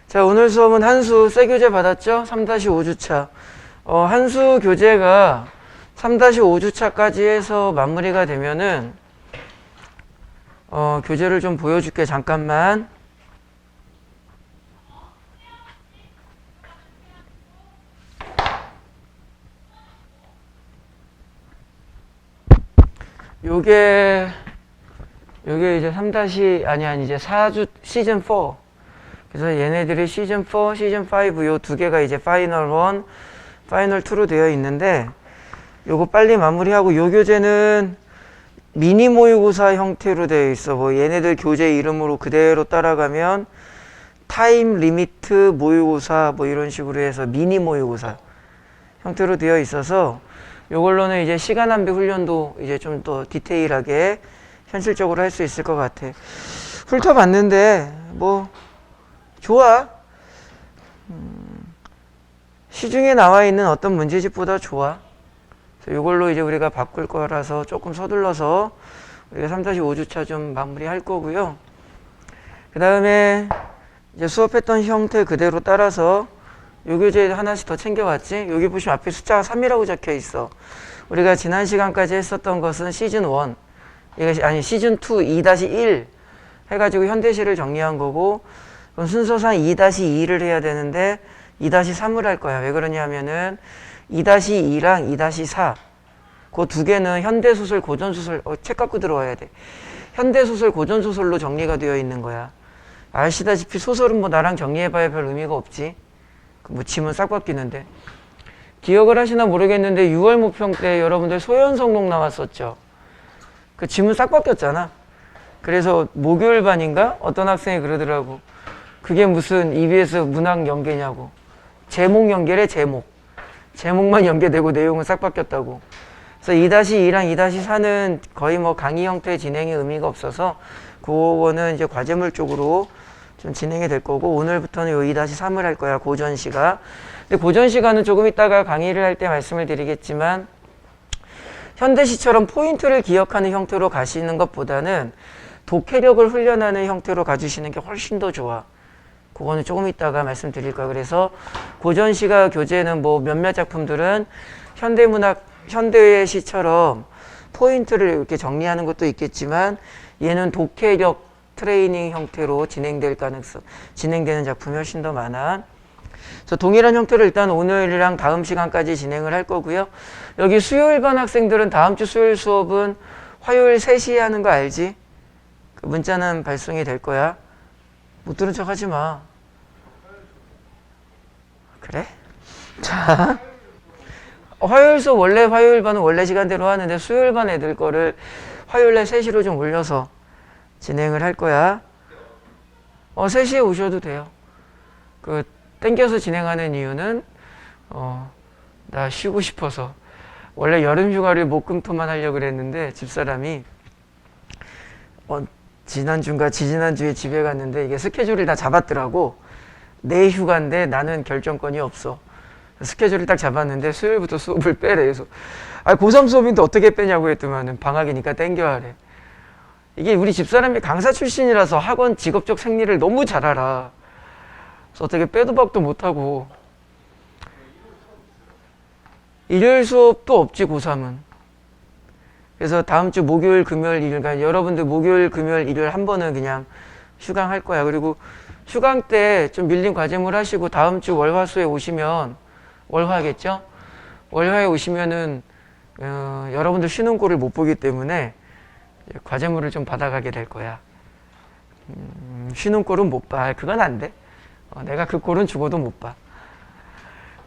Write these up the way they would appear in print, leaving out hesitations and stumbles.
자, 오늘 수업은 한수 새 교재 받았죠? 3-5주차. 한수 교재가 3-5주차까지 해서 마무리가 되면은 교재를 좀 보여줄게. 잠깐만. 요게 이제 3- 이제 4주 시즌 4. 그래서 얘네들이 시즌 4, 시즌 5 요 두 개가 이제 파이널 1, 파이널 2로 되어 있는데 요거 빨리 마무리하고 요 교재는 미니 모의고사 형태로 되어 있어. 뭐 얘네들 교재 이름으로 그대로 따라가면 타임 리미트 모의고사 뭐 이런 식으로 해서 미니 모의고사 형태로 되어 있어서 요걸로는 이제 시간 낭비 훈련도 이제 좀 더 디테일하게 현실적으로 할 수 있을 것 같아. 훑어봤는데 뭐 좋아. 시중에 나와 있는 어떤 문제집보다 좋아. 그래서 이걸로 이제 우리가 바꿀 거라서 조금 서둘러서 우리가 3-5주차 좀 마무리할 거고요. 그 다음에 이제 수업했던 형태 그대로 따라서 요 교재 하나씩 더 챙겨왔지. 여기 보시면 앞에 숫자가 3이라고 적혀 있어. 우리가 지난 시간까지 했었던 것은 시즌 1, 이것이 아니 시즌 2 2-1 해가지고 현대시를 정리한 거고, 그럼 순서상 2-2를 해야 되는데 2-3을 할 거야. 왜 그러냐면은 2-2랑 2-4 그 두 개는 현대소설, 고전소설, 책 갖고 들어와야 돼. 현대소설, 고전소설로 정리가 되어 있는 거야. 아시다시피 소설은 뭐 나랑 정리해봐야 별 의미가 없지. 뭐 지문 싹 바뀌는데. 기억을 하시나 모르겠는데 6월 모평 때 여러분들 소현성록 나왔었죠. 그 지문 싹 바뀌었잖아. 그래서 목요일반인가? 어떤 학생이 그러더라고. 그게 무슨 EBS 문학 연계냐고. 제목 연계래, 제목. 제목만 연계되고 내용은 싹 바뀌었다고. 그래서 2-2랑 2-4는 거의 뭐 강의 형태의 진행에 의미가 없어서 그거는 이제 과제물 쪽으로 좀 진행이 될 거고, 오늘부터는 요 2-3을 할 거야, 고전시가. 근데 고전시가는 조금 이따가 강의를 할 때 말씀을 드리겠지만, 현대시처럼 포인트를 기억하는 형태로 가시는 것보다는 독해력을 훈련하는 형태로 가주시는 게 훨씬 더 좋아. 그거는 조금 이따가 말씀드릴 거야. 그래서 고전시가 교재는 뭐 몇몇 작품들은 현대문학, 현대의 시처럼 포인트를 이렇게 정리하는 것도 있겠지만, 얘는 독해력 트레이닝 형태로 진행되는 작품이 훨씬 더 많아. 그래서 동일한 형태로 일단 오늘이랑 다음 시간까지 진행을 할 거고요. 여기 수요일반 학생들은 다음 주 수요일 수업은 화요일 3시에 하는 거 알지? 그 문자는 발송이 될 거야. 못 들은 척 하지 마. 그래? 자, 화요일 수업 원래 화요일반은 원래 시간대로 하는데 수요일반 애들 거를 화요일에 3시로 좀 올려서 진행을 할 거야. 3시에 오셔도 돼요. 땡겨서 진행하는 이유는, 나 쉬고 싶어서. 원래 여름 휴가를 목금토만 하려고 그랬는데, 집사람이, 지난주인가 지지난주에 집에 갔는데, 이게 스케줄을 다 잡았더라고. 내 휴가인데 나는 결정권이 없어. 스케줄을 딱 잡았는데, 수요일부터 수업을 빼래. 그래서, 고3 수업인데 어떻게 빼냐고 했더만은, 방학이니까 땡겨 하래. 이게 우리 집사람이 강사 출신이라서 학원 직업적 생리를 너무 잘 알아. 그래서 어떻게 빼도 박도 못하고. 일요일 수업도 없지, 고3은. 그래서 다음 주 목요일, 금요일, 일요일, 그러니까 여러분들 목요일, 금요일, 일요일 한 번은 그냥 휴강할 거야. 그리고 휴강 때 좀 밀린 과제물 하시고 다음 주 월화수에 오시면, 월화겠죠? 월화에 오시면은 여러분들 쉬는 꼴을 못 보기 때문에 과제물을 좀 받아가게 될 거야. 쉬는 꼴은 못 봐. 그건 안 돼. 내가 그 꼴은 죽어도 못 봐.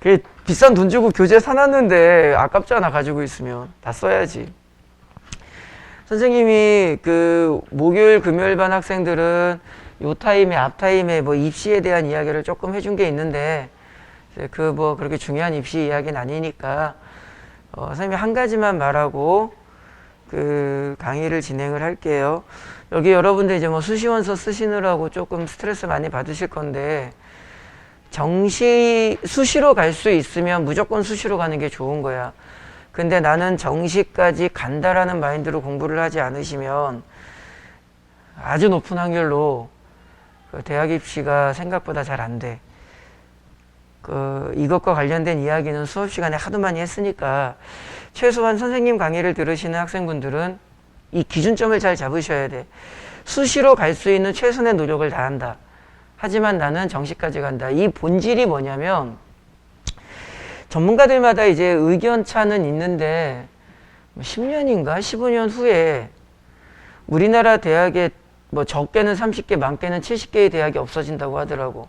그게 비싼 돈 주고 교재 사놨는데 아깝잖아. 가지고 있으면 다 써야지. 선생님이 그 목요일 금요일 반 학생들은 요 타임에 앞 타임에 뭐 입시에 대한 이야기를 조금 해준 게 있는데, 그 뭐 그렇게 중요한 입시 이야기는 아니니까 선생님이 한 가지만 말하고 그 강의를 진행을 할게요. 여기 여러분들 이제 뭐 수시원서 쓰시느라고 조금 스트레스 많이 받으실 건데, 수시로 갈 수 있으면 무조건 수시로 가는 게 좋은 거야. 근데 나는 정시까지 간다라는 마인드로 공부를 하지 않으시면 아주 높은 확률로 그 대학 입시가 생각보다 잘 안 돼. 이것과 관련된 이야기는 수업 시간에 하도 많이 했으니까 최소한 선생님 강의를 들으시는 학생분들은 이 기준점을 잘 잡으셔야 돼. 수시로 갈 수 있는 최선의 노력을 다한다. 하지만 나는 정시까지 간다. 이 본질이 뭐냐면 전문가들마다 이제 의견 차는 있는데 10년인가 15년 후에 우리나라 대학에 뭐 적게는 30개, 많게는 70개의 대학이 없어진다고 하더라고.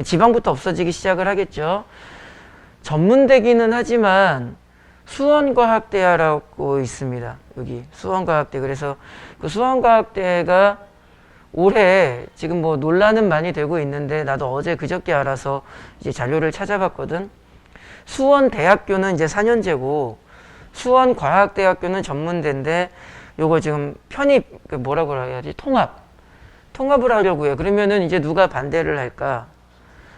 지방부터 없어지기 시작을 하겠죠. 전문대기는 하지만 수원과학대라고 있습니다. 여기 수원과학대. 그래서 그 수원과학대가 올해 지금 뭐 논란은 많이 되고 있는데 나도 어제 그저께 알아서 이제 자료를 찾아봤거든. 수원대학교는 이제 4년제고 수원과학대학교는 전문대인데 요거 지금 편입 뭐라고 해야지? 통합을 하려고 해요. 그러면은 이제 누가 반대를 할까?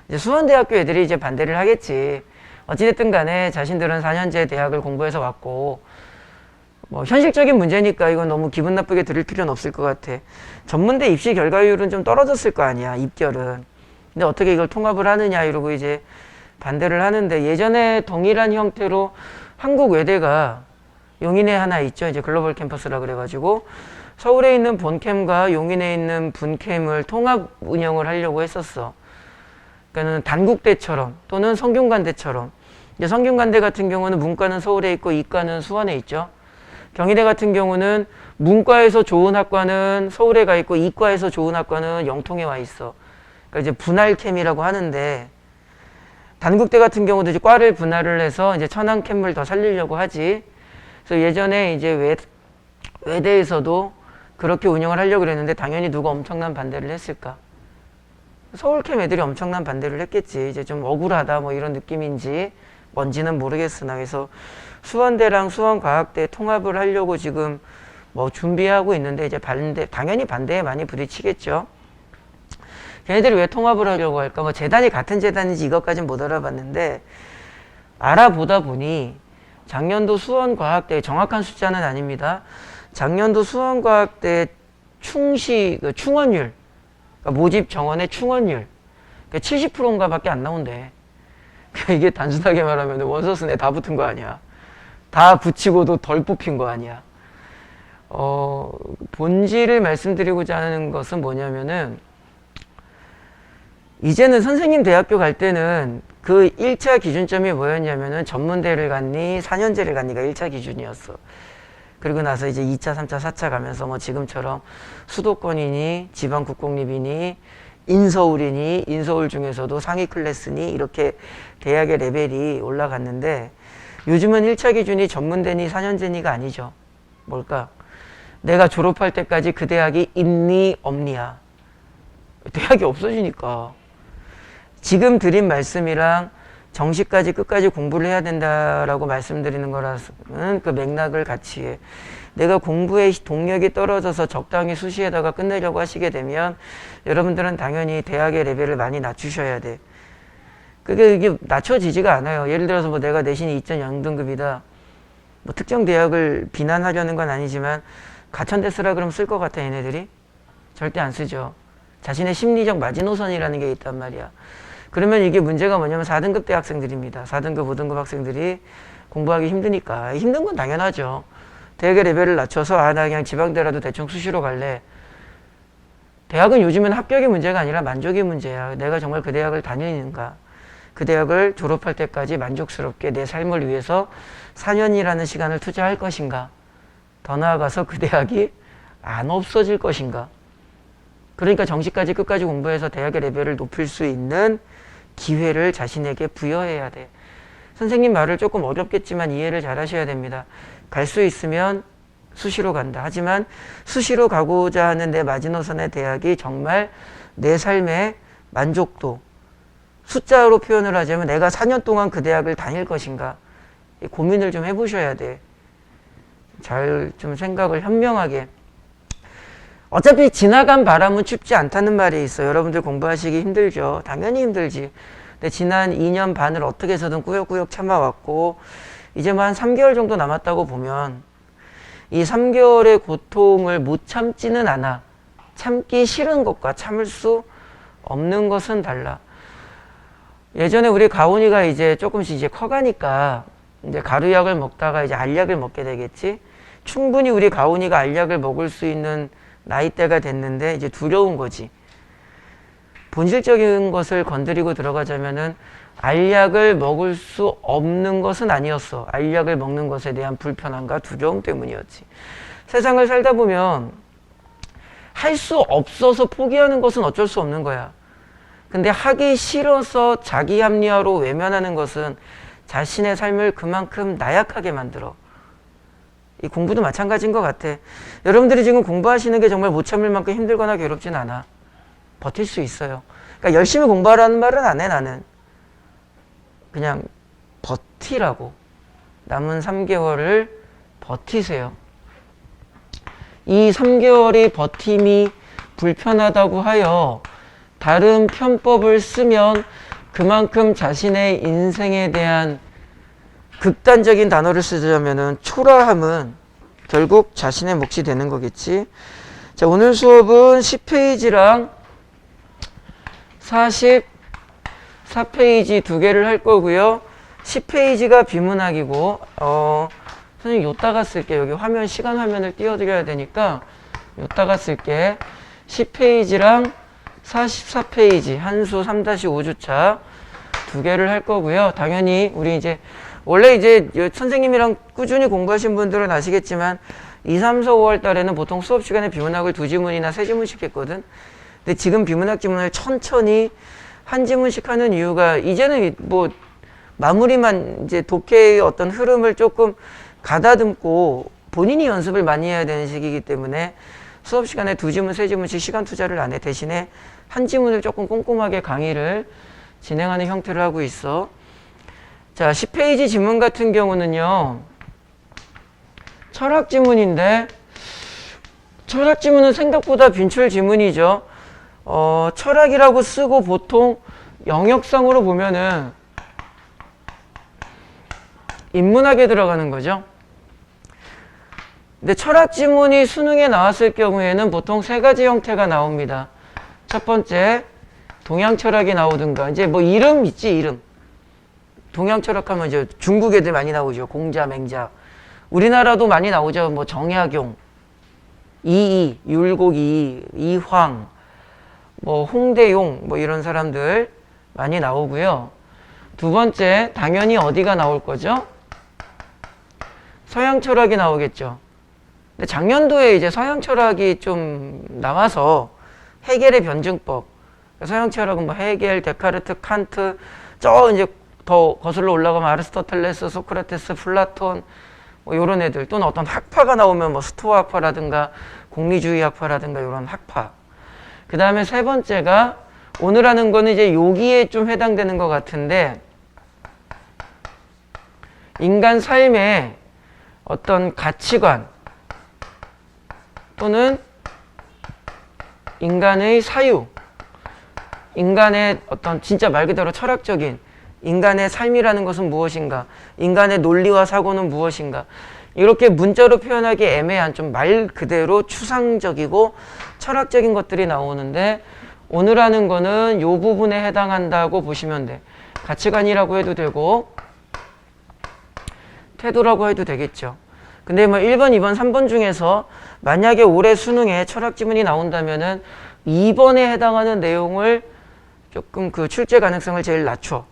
이제 수원대학교 애들이 이제 반대를 하겠지. 어찌됐든 간에 자신들은 4년제 대학을 공부해서 왔고 뭐 현실적인 문제니까 이건 너무 기분 나쁘게 들을 필요는 없을 것 같아. 전문대 입시 결과율은 좀 떨어졌을 거 아니야, 입결은. 근데 어떻게 이걸 통합을 하느냐 이러고 이제 반대를 하는데, 예전에 동일한 형태로 한국 외대가 용인에 하나 있죠. 이제 글로벌 캠퍼스라 그래가지고 서울에 있는 본캠과 용인에 있는 분캠을 통합 운영을 하려고 했었어. 그러니까는 단국대처럼 또는 성균관대처럼. 이제 성균관대 같은 경우는 문과는 서울에 있고 이과는 수원에 있죠. 경희대 같은 경우는 문과에서 좋은 학과는 서울에 가 있고 이과에서 좋은 학과는 영통에 와 있어. 그러니까 이제 분할캠이라고 하는데, 단국대 같은 경우도 이제 과를 분할을 해서 이제 천안캠을 더 살리려고 하지. 그래서 예전에 이제 외대에서도 그렇게 운영을 하려고 그랬는데 당연히 누가 엄청난 반대를 했을까? 서울캠 애들이 엄청난 반대를 했겠지. 이제 좀 억울하다 뭐 이런 느낌인지 뭔지는 모르겠으나, 그래서 수원대랑 수원과학대 통합을 하려고 지금 뭐 준비하고 있는데 이제 당연히 반대에 많이 부딪히겠죠. 걔네들이 왜 통합을 하려고 할까? 뭐 재단이 같은 재단인지 이것까지는 못 알아봤는데, 알아보다 보니 작년도 수원과학대, 정확한 숫자는 아닙니다. 작년도 수원과학대 충원율, 그러니까 모집 정원의 충원율 70%인가 밖에 안 나온대. 이게 단순하게 말하면 원서순에 다 붙은 거 아니야. 다 붙이고도 덜 뽑힌 거 아니야. 본질을 말씀드리고자 하는 것은 뭐냐면은, 이제는 선생님 대학교 갈 때는 그 1차 기준점이 뭐였냐면은 전문대를 갔니 4년제를 갔니가 1차 기준이었어. 그리고 나서 이제 2차, 3차, 4차 가면서 뭐 지금처럼 수도권이니 지방국공립이니 인서울이니 인서울 중에서도 상위 클래스니 이렇게 대학의 레벨이 올라갔는데, 요즘은 1차 기준이 전문대니 4년제니가 아니죠. 뭘까? 내가 졸업할 때까지 그 대학이 있니 없니야. 대학이 없어지니까. 지금 드린 말씀이랑 정시까지 끝까지 공부를 해야 된다라고 말씀드리는 거라서는 그 맥락을 같이 해. 내가 공부의 동력이 떨어져서 적당히 수시에다가 끝내려고 하시게 되면 여러분들은 당연히 대학의 레벨을 많이 낮추셔야 돼. 이게 낮춰지지가 않아요. 예를 들어서 뭐 내가 내신이 2.0등급이다. 뭐 특정 대학을 비난하려는 건 아니지만 가천대 쓰라 그러면 쓸 것 같아, 얘네들이? 절대 안 쓰죠. 자신의 심리적 마지노선이라는 게 있단 말이야. 그러면 이게 문제가 뭐냐면 4등급 대학생들입니다. 4등급, 5등급 학생들이 공부하기 힘드니까. 힘든 건 당연하죠. 대학의 레벨을 낮춰서 나 그냥 지방대라도 대충 수시로 갈래. 대학은 요즘은 합격의 문제가 아니라 만족의 문제야. 내가 정말 그 대학을 다니는가. 그 대학을 졸업할 때까지 만족스럽게 내 삶을 위해서 4년이라는 시간을 투자할 것인가. 더 나아가서 그 대학이 안 없어질 것인가. 그러니까 정시까지 끝까지 공부해서 대학의 레벨을 높일 수 있는 기회를 자신에게 부여해야 돼. 선생님 말을 조금 어렵겠지만 이해를 잘 하셔야 됩니다. 갈 수 있으면 수시로 간다. 하지만 수시로 가고자 하는 내 마지노선의 대학이 정말 내 삶의 만족도, 숫자로 표현을 하자면 내가 4년 동안 그 대학을 다닐 것인가. 고민을 좀 해보셔야 돼. 잘 좀 생각을 현명하게. 어차피 지나간 바람은 춥지 않다는 말이 있어요. 여러분들 공부하시기 힘들죠. 당연히 힘들지. 근데 지난 2년 반을 어떻게 해서든 꾸역꾸역 참아왔고 이제 뭐 한 3개월 정도 남았다고 보면 이 3개월의 고통을 못 참지는 않아. 참기 싫은 것과 참을 수 없는 것은 달라. 예전에 우리 가온이가 이제 조금씩 이제 커가니까 이제 가루약을 먹다가 이제 알약을 먹게 되겠지. 충분히 우리 가온이가 알약을 먹을 수 있는 나이대가 됐는데 이제 두려운 거지. 본질적인 것을 건드리고 들어가자면은 알약을 먹을 수 없는 것은 아니었어. 알약을 먹는 것에 대한 불편함과 두려움 때문이었지. 세상을 살다 보면 할 수 없어서 포기하는 것은 어쩔 수 없는 거야. 근데 하기 싫어서 자기 합리화로 외면하는 것은 자신의 삶을 그만큼 나약하게 만들어. 이 공부도 마찬가지인 것 같아. 여러분들이 지금 공부하시는 게 정말 못 참을 만큼 힘들거나 괴롭진 않아. 버틸 수 있어요. 그러니까 열심히 공부하라는 말은 안 해, 나는. 그냥 버티라고. 남은 3개월을 버티세요. 이 3개월이 버팀이 불편하다고 하여 다른 편법을 쓰면 그만큼 자신의 인생에 대한 극단적인 단어를 쓰자면은 초라함은 결국 자신의 몫이 되는 거겠지. 자, 오늘 수업은 10페이지랑 44페이지 두 개를 할 거고요. 10페이지가 비문학이고 선생님 요따가 쓸게. 여기 화면 시간 화면을 띄워드려야 되니까 요따가 쓸게. 10페이지랑 44페이지 한수 3-5주차 두 개를 할 거고요. 당연히 우리 이제 원래 이제 선생님이랑 꾸준히 공부하신 분들은 아시겠지만 2, 3, 4, 5월 달에는 보통 수업 시간에 비문학을 2지문이나 3지문씩 했거든. 근데 지금 비문학 지문을 천천히 한 지문씩 하는 이유가 이제는 뭐 마무리만 이제 독해의 어떤 흐름을 조금 가다듬고 본인이 연습을 많이 해야 되는 시기이기 때문에 수업 시간에 2지문, 3지문씩 시간 투자를 안 해. 대신에 한 지문을 조금 꼼꼼하게 강의를 진행하는 형태를 하고 있어. 자, 10페이지 지문 같은 경우는요. 철학 지문인데 철학 지문은 생각보다 빈출 지문이죠. 철학이라고 쓰고 보통 영역상으로 보면은 인문학에 들어가는 거죠. 근데 철학 지문이 수능에 나왔을 경우에는 보통 3가지 형태가 나옵니다. 첫 번째, 동양 철학이 나오든가, 이제 뭐 이름 있지, 이름. 동양 철학 하면 이제 중국 애들 많이 나오죠. 공자, 맹자. 우리나라도 많이 나오죠. 뭐 정약용, 이이, 율곡 이황, 뭐 홍대용, 뭐 이런 사람들 많이 나오고요. 두 번째, 당연히 어디가 나올 거죠? 서양 철학이 나오겠죠. 근데 작년도에 이제 서양 철학이 좀 나와서 헤겔의 변증법. 서양 철학은 뭐 헤겔, 데카르트, 칸트, 이제 더 거슬러 올라가면 아리스토텔레스, 소크라테스, 플라톤, 뭐 요런 애들. 또는 어떤 학파가 나오면 뭐 스토아 학파라든가 공리주의 학파라든가 요런 학파. 그 다음에 세 번째가 오늘 하는 거는 이제 여기에 좀 해당되는 것 같은데 인간 삶의 어떤 가치관 또는 인간의 사유, 인간의 어떤 진짜 말 그대로 철학적인 인간의 삶이라는 것은 무엇인가, 인간의 논리와 사고는 무엇인가, 이렇게 문자로 표현하기 애매한 좀 말 그대로 추상적이고 철학적인 것들이 나오는데 오늘 하는 거는 요 부분에 해당한다고 보시면 돼. 가치관이라고 해도 되고 태도라고 해도 되겠죠. 근데 뭐 1번, 2번, 3번 중에서 만약에 올해 수능에 철학 지문이 나온다면은 2번에 해당하는 내용을 조금 그 출제 가능성을 제일 낮춰.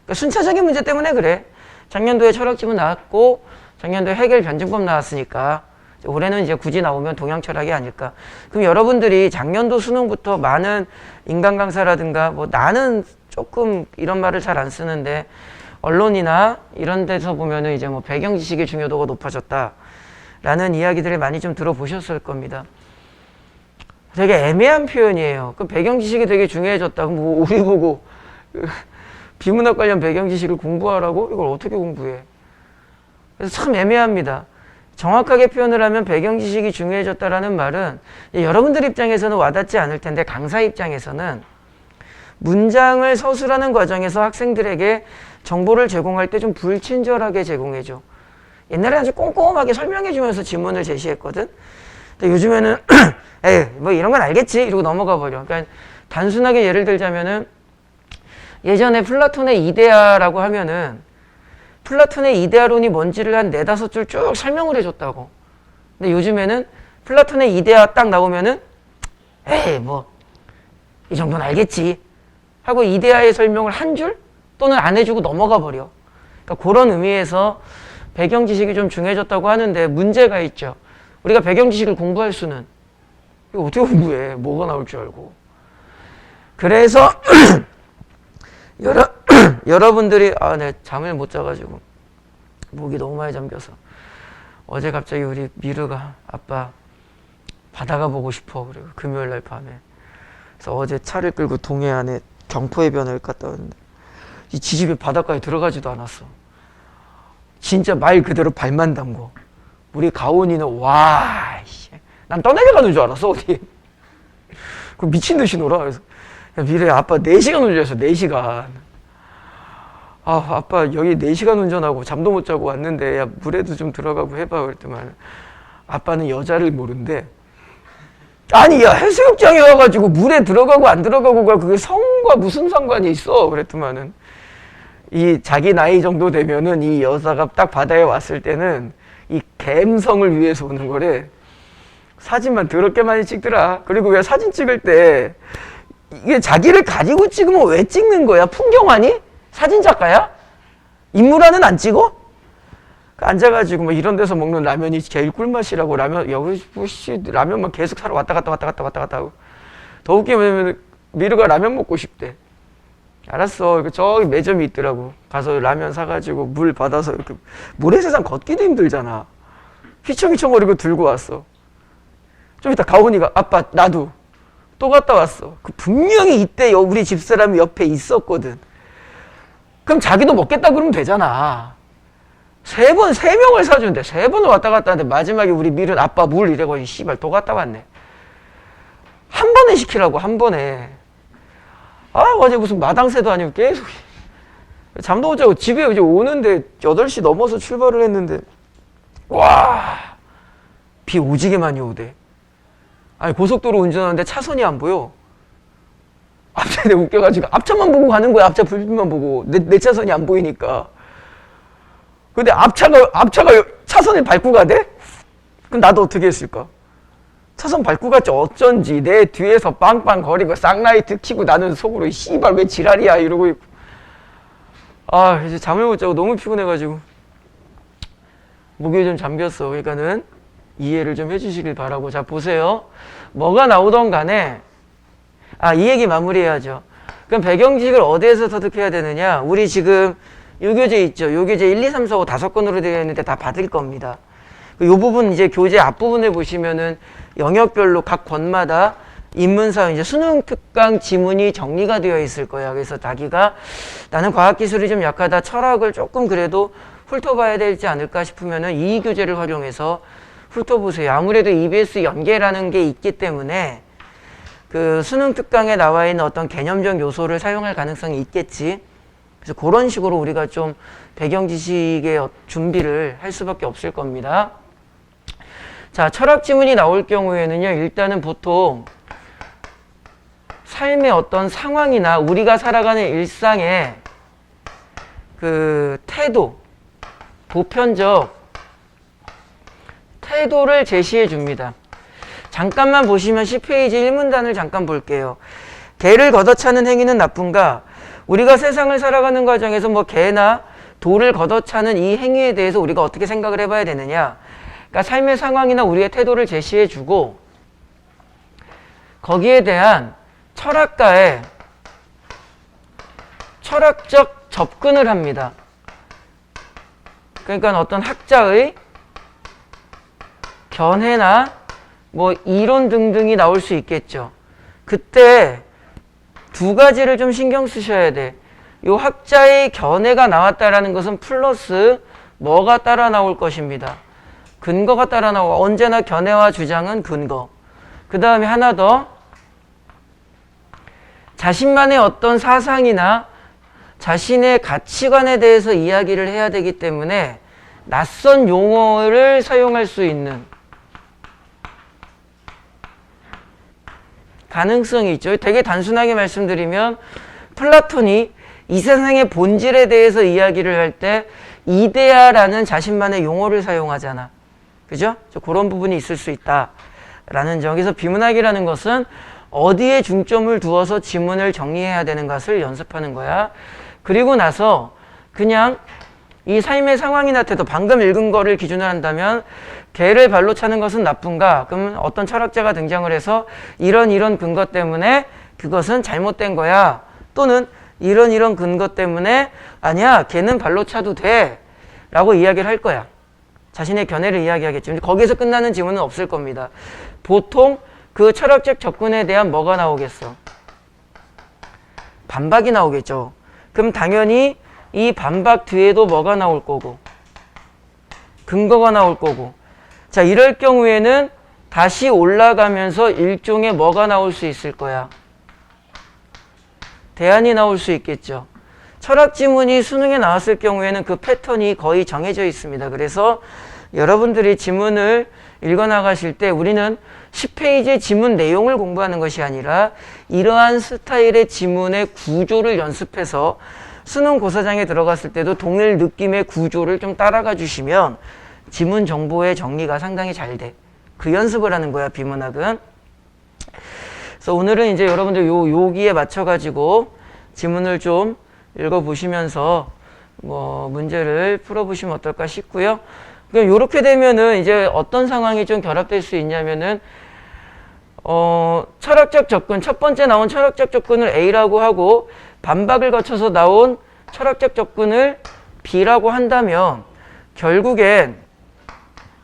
그러니까 순차적인 문제 때문에 그래. 작년도에 철학 지문 나왔고 작년도에 헤겔 변증법 나왔으니까 올해는 이제 굳이 나오면 동양 철학이 아닐까. 그럼 여러분들이 작년도 수능부터 많은 인간 강사라든가 뭐 나는 조금 이런 말을 잘 안 쓰는데 언론이나 이런 데서 보면은 이제 뭐 배경 지식의 중요도가 높아졌다라는 이야기들을 많이 좀 들어보셨을 겁니다. 되게 애매한 표현이에요. 그 배경 지식이 되게 중요해졌다. 그럼 뭐 우리 보고 비문학 관련 배경 지식을 공부하라고? 이걸 어떻게 공부해? 그래서 참 애매합니다. 정확하게 표현을 하면 배경 지식이 중요해졌다라는 말은 여러분들 입장에서는 와닿지 않을 텐데 강사 입장에서는 문장을 서술하는 과정에서 학생들에게 정보를 제공할 때 좀 불친절하게 제공해줘. 옛날에 아주 꼼꼼하게 설명해주면서 지문을 제시했거든. 근데 요즘에는 에이 뭐 이런 건 알겠지 이러고 넘어가 버려. 그러니까 단순하게 예를 들자면은 예전에 플라톤의 이데아라고 하면은 플라톤의 이데아론이 뭔지를 한 4-5줄 쭉 설명을 해줬다고. 근데 요즘에는 플라톤의 이데아 딱 나오면은 에이 뭐 이 정도는 알겠지 하고 이데아의 설명을 한 줄 또는 안 해주고 넘어가 버려. 그러니까 그런 의미에서 배경 지식이 좀 중요해졌다고 하는데 문제가 있죠. 우리가 배경 지식을 공부할 수는 이거 어떻게 공부해? 뭐가 나올 줄 알고. 그래서 여러분들이 내 잠을 못 자가지고 목이 너무 많이 잠겨서 어제 갑자기 우리 미르가 아빠 바다가 보고 싶어. 그리고 금요일 날 밤에 그래서 어제 차를 끌고 동해안에 경포해변을 갔다 왔는데 이 지집에 바닷가에 들어가지도 않았어. 진짜 말 그대로 발만 담고 우리 가온이는 난 떠내려가는 줄 알았어. 어디 그 미친 듯이 놀아. 그래서 야, 미래야 아빠 4시간 운전했어. 4시간. 아빠 여기 4시간 운전하고 잠도 못 자고 왔는데 야 물에도 좀 들어가고 해봐. 그랬더만 아빠는 여자를 모른대. 아니 야 해수욕장에 와가지고 물에 들어가고 안 들어가고가 그게 성과 무슨 상관이 있어. 그랬더만은 이 자기 나이 정도 되면은 이 여자가 딱 바다에 왔을 때는 이 갬성을 위해서 오는 거래. 사진만 더럽게 많이 찍더라. 그리고 왜 사진 찍을 때 이게 자기를 가지고 찍으면 왜 찍는 거야? 풍경하니? 사진작가야? 인물화는 안 찍어? 앉아가지고 뭐 이런 데서 먹는 라면이 제일 꿀맛이라고 라면 여기 라면만 계속 사러 왔다 갔다 하고 더 웃기면 미르가 라면 먹고 싶대. 알았어. 저기 매점이 있더라고. 가서 라면 사가지고 물 받아서 이렇게 모래세상 걷기도 힘들잖아. 휘청휘청거리고 들고 왔어. 좀 이따 가온이가 아빠 나도 또 갔다 왔어. 분명히 이때 우리 집사람이 옆에 있었거든. 그럼 자기도 먹겠다 그러면 되잖아. 3명을 사준대. 3번을 왔다 갔다 하는데 마지막에 우리 밀은 아빠 물 이래가지고 씨발 또 갔다 왔네. 한 번에 시키라고 한 번에. 어제 무슨 마당새도 아니고 계속 잠도 못 자고 집에 이제 오는데 8시 넘어서 출발을 했는데 비 오지게 많이 오대. 아니 고속도로 운전하는데 차선이 안 보여. 앞차에 웃겨가지고 앞차만 보고 가는 거야. 앞차 불빛만 보고 내 차선이 안 보이니까. 근데 앞차가 차선을 밟고 가대? 그럼 나도 어떻게 했을까? 차선 밟고 갔지 어쩐지 내 뒤에서 빵빵 거리고 쌍라이트 켜고 나는 속으로 씨발 왜 지랄이야 이러고 있고. 이제 잠을 못 자고 너무 피곤해가지고 목이 좀 잠겼어. 그러니까는 이해를 좀 해주시길 바라고. 자 보세요. 뭐가 나오던 간에 이 얘기 마무리해야죠. 그럼 배경지식을 어디에서 터득해야 되느냐? 우리 지금 요 교재 있죠. 요 교재 1, 2, 3, 4, 5 5건으로 되어 있는데 다 받을 겁니다. 요 부분 이제 교재 앞부분에 보시면은 영역별로 각 권마다 인문사회 이제 수능 특강 지문이 정리가 되어 있을 거야. 그래서 자기가 나는 과학기술이 좀 약하다. 철학을 조금 그래도 훑어봐야 되지 않을까 싶으면은 이 교재를 활용해서 훑어보세요. 아무래도 EBS 연계라는 게 있기 때문에 그 수능 특강에 나와 있는 어떤 개념적 요소를 사용할 가능성이 있겠지. 그래서 그런 식으로 우리가 좀 배경 지식의 준비를 할 수밖에 없을 겁니다. 자, 철학 지문이 나올 경우에는요, 일단은 보통 삶의 어떤 상황이나 우리가 살아가는 일상의 그 태도, 보편적 태도를 제시해 줍니다. 잠깐만 보시면 10페이지 1문단을 잠깐 볼게요. 개를 걷어차는 행위는 나쁜가? 우리가 세상을 살아가는 과정에서 뭐 개나 돌을 걷어차는 이 행위에 대해서 우리가 어떻게 생각을 해봐야 되느냐? 그러니까 삶의 상황이나 우리의 태도를 제시해주고 거기에 대한 철학가의 철학적 접근을 합니다. 그러니까 어떤 학자의 견해나 뭐 이론 등등이 나올 수 있겠죠. 그때 두 가지를 좀 신경 쓰셔야 돼. 요 학자의 견해가 나왔다라는 것은 플러스 뭐가 따라 나올 것입니다. 근거가 따라 나오고 언제나 견해와 주장은 근거. 그 다음에 하나 더 자신만의 어떤 사상이나 자신의 가치관에 대해서 이야기를 해야 되기 때문에 낯선 용어를 사용할 수 있는 가능성이 있죠. 되게 단순하게 말씀드리면 플라톤이 이 세상의 본질에 대해서 이야기를 할 때 이데아라는 자신만의 용어를 사용하잖아. 그죠? 그런 부분이 있을 수 있다라는 점. 그래서 비문학이라는 것은 어디에 중점을 두어서 지문을 정리해야 되는 것을 연습하는 거야. 그리고 나서 그냥 이 삶의 상황이 나타도 방금 읽은 거를 기준으로 한다면 개를 발로 차는 것은 나쁜가? 그러면 어떤 철학자가 등장을 해서 이런 근거 때문에 그것은 잘못된 거야. 또는 이런 근거 때문에 아니야, 개는 발로 차도 돼 라고 이야기를 할 거야. 자신의 견해를 이야기하겠죠. 근데 거기서 끝나는 지문은 없을 겁니다. 보통 그 철학적 접근에 대한 뭐가 나오겠어? 반박이 나오겠죠. 그럼 당연히 이 반박 뒤에도 뭐가 나올 거고 근거가 나올 거고. 자, 이럴 경우에는 다시 올라가면서 일종의 뭐가 나올 수 있을 거야? 대안이 나올 수 있겠죠. 철학 지문이 수능에 나왔을 경우에는 그 패턴이 거의 정해져 있습니다. 그래서 여러분들이 지문을 읽어나가실 때 우리는 10페이지의 지문 내용을 공부하는 것이 아니라 이러한 스타일의 지문의 구조를 연습해서 수능 고사장에 들어갔을 때도 동일 느낌의 구조를 좀 따라가 주시면 지문 정보의 정리가 상당히 잘 돼. 그 연습을 하는 거야, 비문학은. 그래서 오늘은 이제 여러분들 여기에 맞춰가지고 지문을 좀 읽어보시면서 뭐 문제를 풀어보시면 어떨까 싶고요. 그럼 이렇게 되면은 이제 어떤 상황이 좀 결합될 수 있냐면은 철학적 접근, 첫 번째 나온 철학적 접근을 A라고 하고 반박을 거쳐서 나온 철학적 접근을 B라고 한다면 결국엔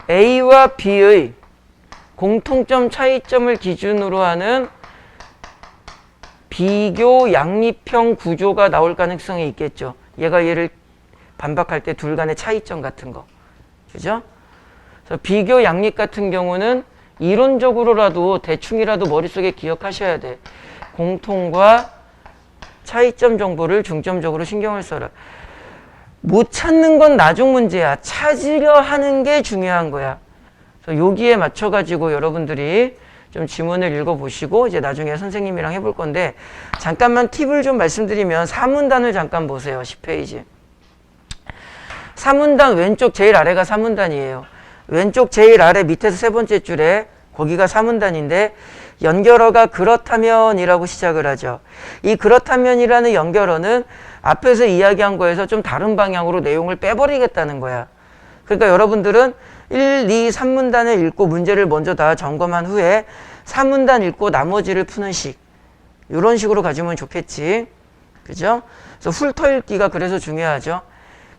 A와 B의 공통점 차이점을 기준으로 하는 비교 양립형 구조가 나올 가능성이 있겠죠. 얘를 반박할 때 둘 간의 차이점 같은 거. 그죠? 그래서 비교 양립 같은 경우는 이론적으로라도 대충이라도 머릿속에 기억하셔야 돼. 공통과 차이점 정보를 중점적으로 신경을 써라. 못 찾는 건 나중 문제야. 찾으려 하는 게 중요한 거야. 그래서 여기에 맞춰가지고 여러분들이 좀 지문을 읽어보시고 이제 나중에 선생님이랑 해볼 건데 잠깐만 팁을 좀 말씀드리면 사문단을 잠깐 보세요. 10페이지. 사문단 왼쪽 제일 아래가 사문단이에요. 왼쪽 제일 아래 밑에서 세 번째 줄에 거기가 사문단인데 연결어가 그렇다면이라고 시작을 하죠. 이 그렇다면이라는 연결어는 앞에서 이야기한 거에서 좀 다른 방향으로 내용을 빼버리겠다는 거야. 그러니까 여러분들은 1, 2, 3문단을 읽고 문제를 먼저 다 점검한 후에 3문단 읽고 나머지를 푸는 식. 이런 식으로 가지면 좋겠지. 그죠? 그래서 훑어 읽기가 그래서 중요하죠.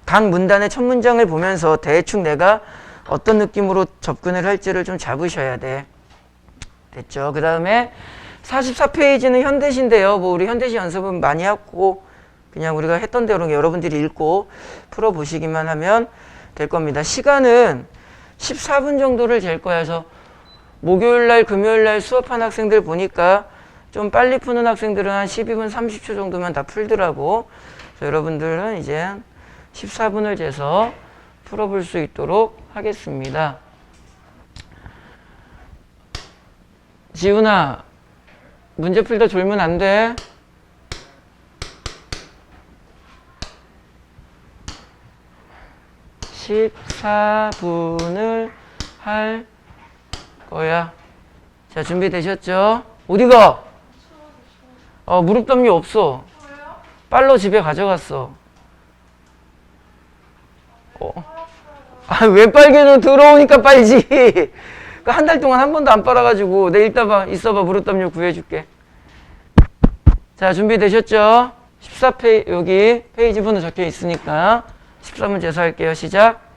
각 문단의 첫 문장을 보면서 대충 내가 어떤 느낌으로 접근을 할지를 좀 잡으셔야 돼. 됐죠? 그 다음에 44페이지는 현대시인데요. 뭐 우리 현대시 연습은 많이 하고 그냥 우리가 했던 대로 여러분들이 읽고 풀어보시기만 하면 될 겁니다. 시간은 14분 정도를 잴 거야. 그래서 목요일날, 금요일날 수업한 학생들 보니까 좀 빨리 푸는 학생들은 한 12분 30초 정도면 다 풀더라고. 그래서 여러분들은 이제 14분을 재서 풀어볼 수 있도록 하겠습니다. 지훈아, 문제 풀다 졸면 안 돼. (14분을) 할 거야. 자, 준비되셨죠? 어디가? 무릎 담요 없어. 빨로 집에 가져갔어. 왜 빨개져? 들어오니까 빨지. 한 달 동안 한 번도 안 빨아가지고 내일 있어봐 무릎 담요 구해줄게. 자, 준비되셨죠? 14페이지 여기 페이지 번호 적혀 있으니까 13문 재수할게요. 시작.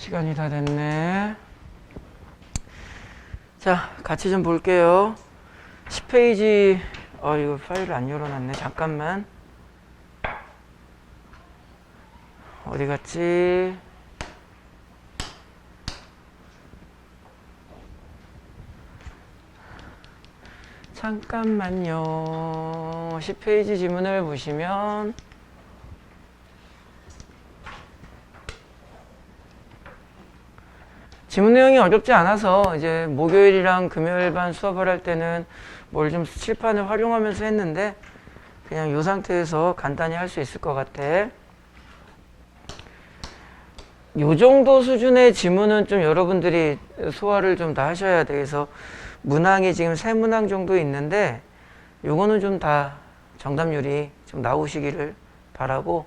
시간이 다 됐네. 자, 같이 좀 볼게요. 10페이지, 이거 파일을 안 열어놨네. 잠깐만. 어디 갔지? 잠깐만요. 10페이지 지문을 보시면 지문 내용이 어렵지 않아서 이제 목요일이랑 금요일반 수업을 할 때는 뭘 좀 칠판을 활용하면서 했는데 그냥 이 상태에서 간단히 할 수 있을 것 같아. 요 정도 수준의 지문은 좀 여러분들이 소화를 좀 다 하셔야 돼. 그래서 문항이 지금 3문항 정도 있는데 요거는 좀 다 정답률이 좀 나오시기를 바라고,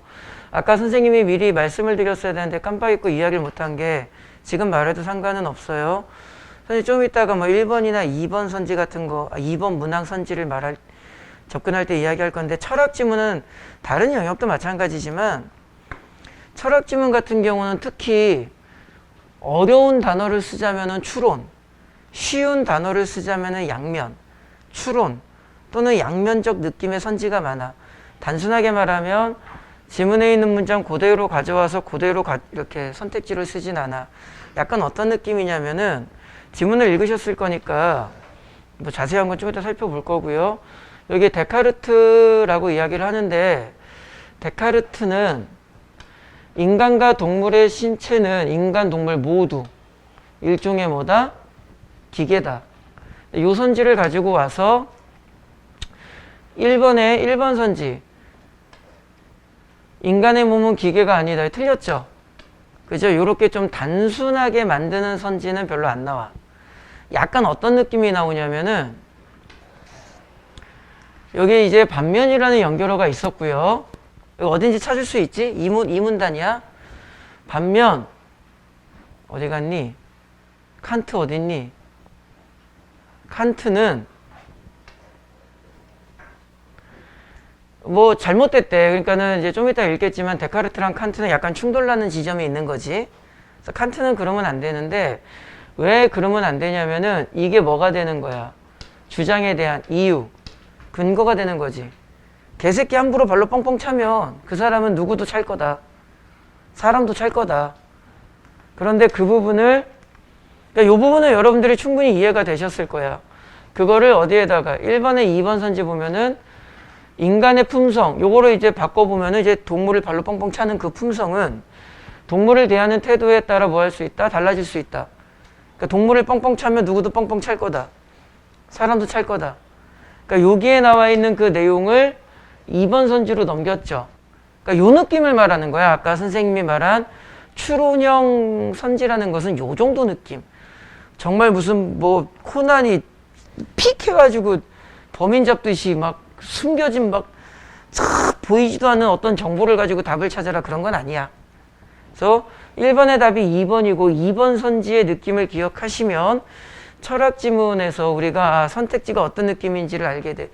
아까 선생님이 미리 말씀을 드렸어야 되는데 깜빡 잊고 이야기를 못한 게 지금 말해도 상관은 없어요. 선생님 좀 이따가 뭐 1번이나 2번 선지 같은 거, 2번 문항 선지를 접근할 때 이야기할 건데, 철학 지문은 다른 영역도 마찬가지지만 철학 지문 같은 경우는 특히 어려운 단어를 쓰자면은 추론, 쉬운 단어를 쓰자면은 양면, 추론 또는 양면적 느낌의 선지가 많아. 단순하게 말하면 지문에 있는 문장 그대로 가져와서 그대로 이렇게 선택지를 쓰진 않아. 약간 어떤 느낌이냐면은 지문을 읽으셨을 거니까 뭐 자세한 건 좀 이따 살펴볼 거고요. 여기 데카르트라고 이야기를 하는데, 데카르트는 인간과 동물의 신체는 인간, 동물 모두 일종의 뭐다? 기계다. 요 선지를 가지고 와서 1번 선지, 인간의 몸은 기계가 아니다. 틀렸죠? 그죠? 요렇게 좀 단순하게 만드는 선지는 별로 안 나와. 약간 어떤 느낌이 나오냐면은 여기 이제 반면이라는 연결어가 있었고요. 어딘지 찾을 수 있지? 이문단이야. 반면 어디 갔니? 칸트 어딨니? 칸트는 뭐 잘못됐대. 그러니까는 이제 좀 이따 읽겠지만 데카르트랑 칸트는 약간 충돌나는 지점이 있는 거지. 그래서 칸트는 그러면 안 되는데, 왜 그러면 안 되냐면은 이게 뭐가 되는 거야? 주장에 대한 이유, 근거가 되는 거지. 개새끼 함부로 발로 뻥뻥 차면 그 사람은 누구도 찰 거다. 사람도 찰 거다. 그런데 그 부분을, 그러니까 이 부분은 여러분들이 충분히 이해가 되셨을 거야. 그거를 어디에다가 1번에 2번 선지 보면은 인간의 품성, 요거로 이제 바꿔보면은 이제 동물을 발로 뻥뻥 차는 그 품성은 동물을 대하는 태도에 따라 뭐 할 수 있다? 달라질 수 있다. 그러니까 동물을 뻥뻥 차면 누구도 뻥뻥 찰 거다. 사람도 찰 거다. 그러니까 여기에 나와 있는 그 내용을 2번 선지로 넘겼죠. 그러니까 요 느낌을 말하는 거야. 아까 선생님이 말한 추론형 선지라는 것은 요 정도 느낌. 정말 무슨 뭐 코난이 픽 해가지고 범인 잡듯이 막 숨겨진 막 보이지도 않는 어떤 정보를 가지고 답을 찾아라, 그런 건 아니야. 그래서 1번의 답이 2번이고 2번 선지의 느낌을 기억하시면 철학 지문에서 우리가 선택지가 어떤 느낌인지를 알게 돼.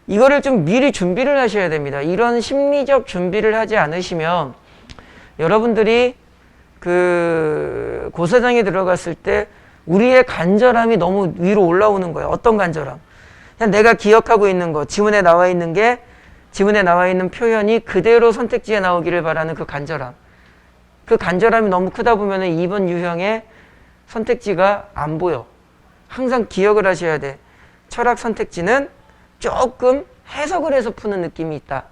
이거를 좀 미리 준비를 하셔야 됩니다. 이런 심리적 준비를 하지 않으시면 여러분들이 그 고사장에 들어갔을 때 우리의 간절함이 너무 위로 올라오는 거예요. 어떤 간절함? 그냥 내가 기억하고 있는 거, 지문에 나와 있는 게, 지문에 나와 있는 표현이 그대로 선택지에 나오기를 바라는 그 간절함. 그 간절함이 너무 크다 보면은 2번 유형의 선택지가 안 보여. 항상 기억을 하셔야 돼. 철학 선택지는 조금 해석을 해서 푸는 느낌이 있다.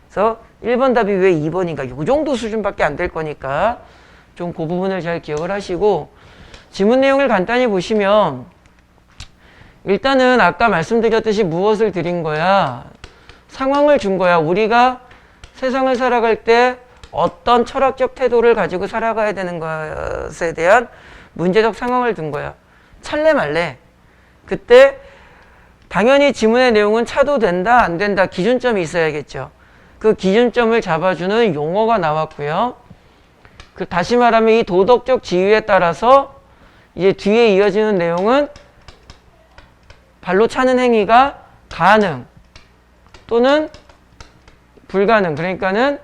그래서 1번 답이 왜 2번인가? 요 정도 수준밖에 안 될 거니까 좀 그 부분을 잘 기억을 하시고, 지문 내용을 간단히 보시면 일단은 아까 말씀드렸듯이 무엇을 드린 거야? 상황을 준 거야. 우리가 세상을 살아갈 때 어떤 철학적 태도를 가지고 살아가야 되는 것에 대한 문제적 상황을 둔 거야. 찰래 말래. 그때 당연히 지문의 내용은 차도 된다, 안 된다, 기준점이 있어야겠죠. 그 기준점을 잡아주는 용어가 나왔고요. 다시 말하면 이 도덕적 지위에 따라서 이제 뒤에 이어지는 내용은 발로 차는 행위가 가능 또는 불가능. 그러니까는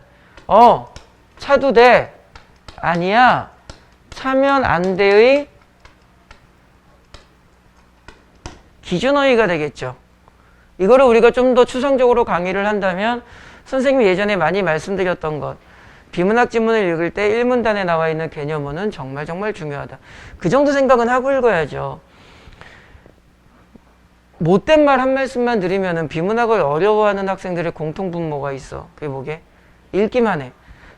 차도 돼, 아니야, 사면 안 돼의 기준어휘가 되겠죠. 이거를 우리가 좀 더 추상적으로 강의를 한다면 선생님이 예전에 많이 말씀드렸던 것, 비문학 지문을 읽을 때 1문단에 나와 있는 개념어는 정말 중요하다. 그 정도 생각은 하고 읽어야죠. 못된 말 한 말씀만 드리면은 비문학을 어려워하는 학생들의 공통분모가 있어. 그게 뭐게? 읽기만 해.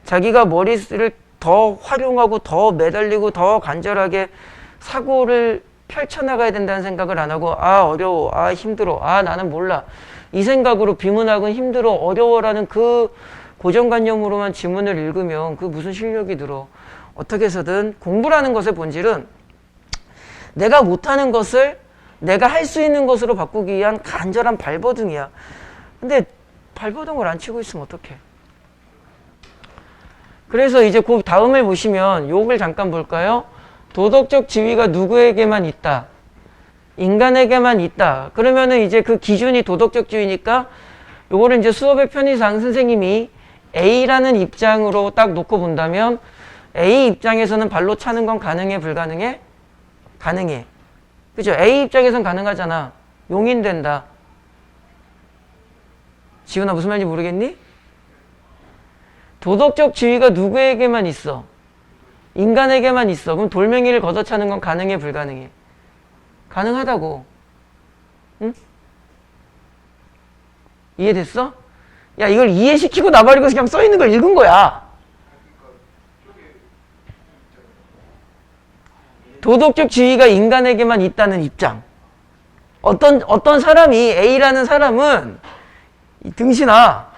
자기가 머리를 더 활용하고 더 매달리고 더 간절하게 사고를 펼쳐나가야 된다는 생각을 안 하고 아 어려워, 아 힘들어, 아 나는 몰라 이 생각으로 비문학은 힘들어, 어려워라는 그 고정관념으로만 지문을 읽으면 그 무슨 실력이 들어. 어떻게 해서든 공부라는 것의 본질은 내가 못하는 것을 내가 할 수 있는 것으로 바꾸기 위한 간절한 발버둥이야. 근데 발버둥을 안 치고 있으면 어떡해. 그래서 이제 그 다음을 보시면 요걸 잠깐 볼까요? 도덕적 지위가 누구에게만 있다? 인간에게만 있다. 그러면은 이제 그 기준이 도덕적 지위니까 요거를 이제 수업의 편의상 선생님이 A라는 입장으로 딱 놓고 본다면 A 입장에서는 발로 차는 건 가능해, 불가능해? 가능해. 그죠? A 입장에선 가능하잖아. 용인된다. 지훈아 무슨 말인지 모르겠니? 도덕적 지위가 누구에게만 있어? 인간에게만 있어. 그럼 돌멩이를 걷어차는 건 가능해, 불가능해? 가능하다고. 응? 이해됐어? 야, 이걸 이해시키고 나발이고 그냥 써있는 걸 읽은 거야. 도덕적 지위가 인간에게만 있다는 입장. 어떤 사람이, A라는 사람은, 등신아,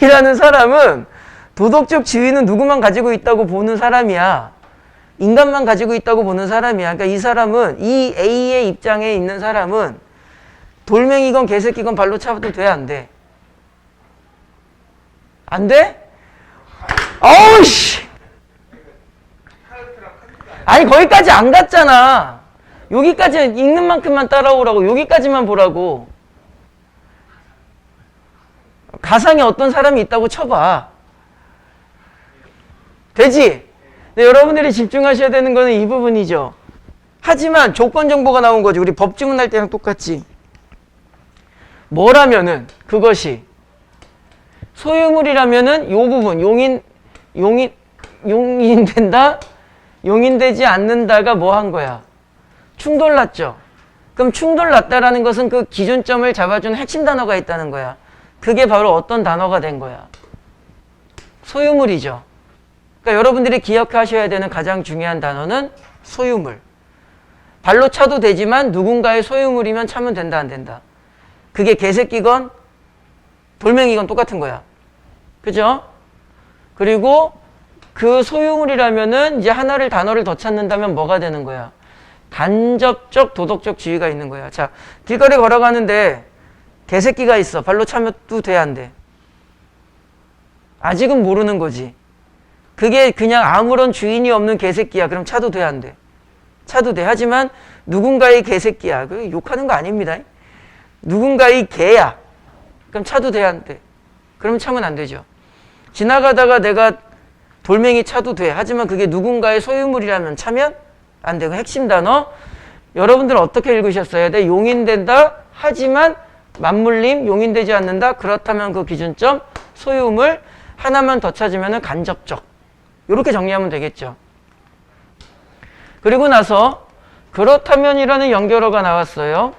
A라는 사람은 도덕적 지위는 누구만 가지고 있다고 보는 사람이야. 인간만 가지고 있다고 보는 사람이야. 그러니까 이 사람은, 이 A의 입장에 있는 사람은 돌멩이건 개새끼건 발로 차도 돼, 안 돼? 안 돼? 어우, 씨! 아니, 거기까지 안 갔잖아. 여기까지 읽는 만큼만 따라오라고. 여기까지만 보라고. 가상에 어떤 사람이 있다고 쳐봐. 되지? 근데 여러분들이 집중하셔야 되는 거는 이 부분이죠. 하지만 조건 정보가 나온 거지. 우리 법주문 할 때랑 똑같지. 뭐라면은 그것이 소유물이라면은 요 부분 용인된다? 용인되지 않는다가 뭐 한 거야? 충돌났죠. 그럼 충돌났다라는 것은 그 기준점을 잡아주는 핵심 단어가 있다는 거야. 그게 바로 어떤 단어가 된 거야? 소유물이죠. 그러니까 여러분들이 기억하셔야 되는 가장 중요한 단어는 소유물. 발로 차도 되지만 누군가의 소유물이면 차면 된다, 안 된다? 그게 개새끼건 돌멩이건 똑같은 거야. 그죠? 그리고 그 소유물이라면은 이제 하나를 단어를 더 찾는다면 뭐가 되는 거야? 간접적 도덕적 지위가 있는 거야. 자, 길거리 걸어가는데 개새끼가 있어. 발로 차면 또 돼, 안 돼? 아직은 모르는 거지. 그게 그냥 아무런 주인이 없는 개새끼야. 그럼 차도 돼, 안 돼? 차도 돼. 하지만 누군가의 개새끼야. 그 욕하는 거 아닙니다. 누군가의 개야. 그럼 차도 돼, 안 돼? 그러면 차면 안 되죠. 지나가다가 내가 돌멩이 차도 돼. 하지만 그게 누군가의 소유물이라면 차면 안 되고. 핵심 단어 여러분들은 어떻게 읽으셨어야 돼? 용인된다. 하지만 맞물림 용인되지 않는다. 그렇다면 그 기준점 소유물 하나만 더 찾으면 간접적. 이렇게 정리하면 되겠죠. 그리고 나서 그렇다면이라는 연결어가 나왔어요.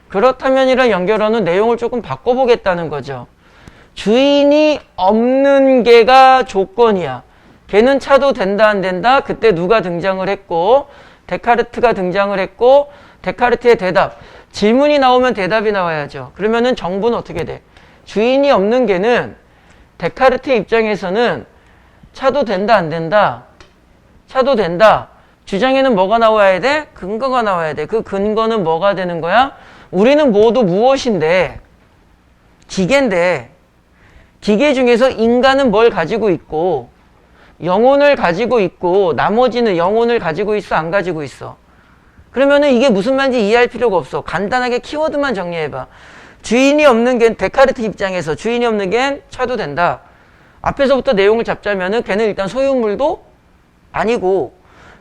그렇다면이라는 연결어는 내용을 조금 바꿔보겠다는 거죠. 주인이 없는 개가 조건이야. 걔는 차도 된다, 안 된다? 그때 누가 등장을 했고, 데카르트가 등장을 했고, 데카르트의 대답. 질문이 나오면 대답이 나와야죠. 그러면은 정부는 어떻게 돼? 주인이 없는 개는 데카르트의 입장에서는 차도 된다, 안 된다? 차도 된다. 주장에는 뭐가 나와야 돼? 근거가 나와야 돼. 그 근거는 뭐가 되는 거야? 우리는 모두 무엇인데? 기계인데, 기계 중에서 인간은 뭘 가지고 있고, 영혼을 가지고 있고 나머지는 영혼을 가지고 있어, 안 가지고 있어? 그러면은 이게 무슨 말인지 이해할 필요가 없어. 간단하게 키워드만 정리해봐. 주인이 없는 게 데카르트 입장에서 주인이 없는 게 차도 된다. 앞에서부터 내용을 잡자면은 걔는 일단 소유물도 아니고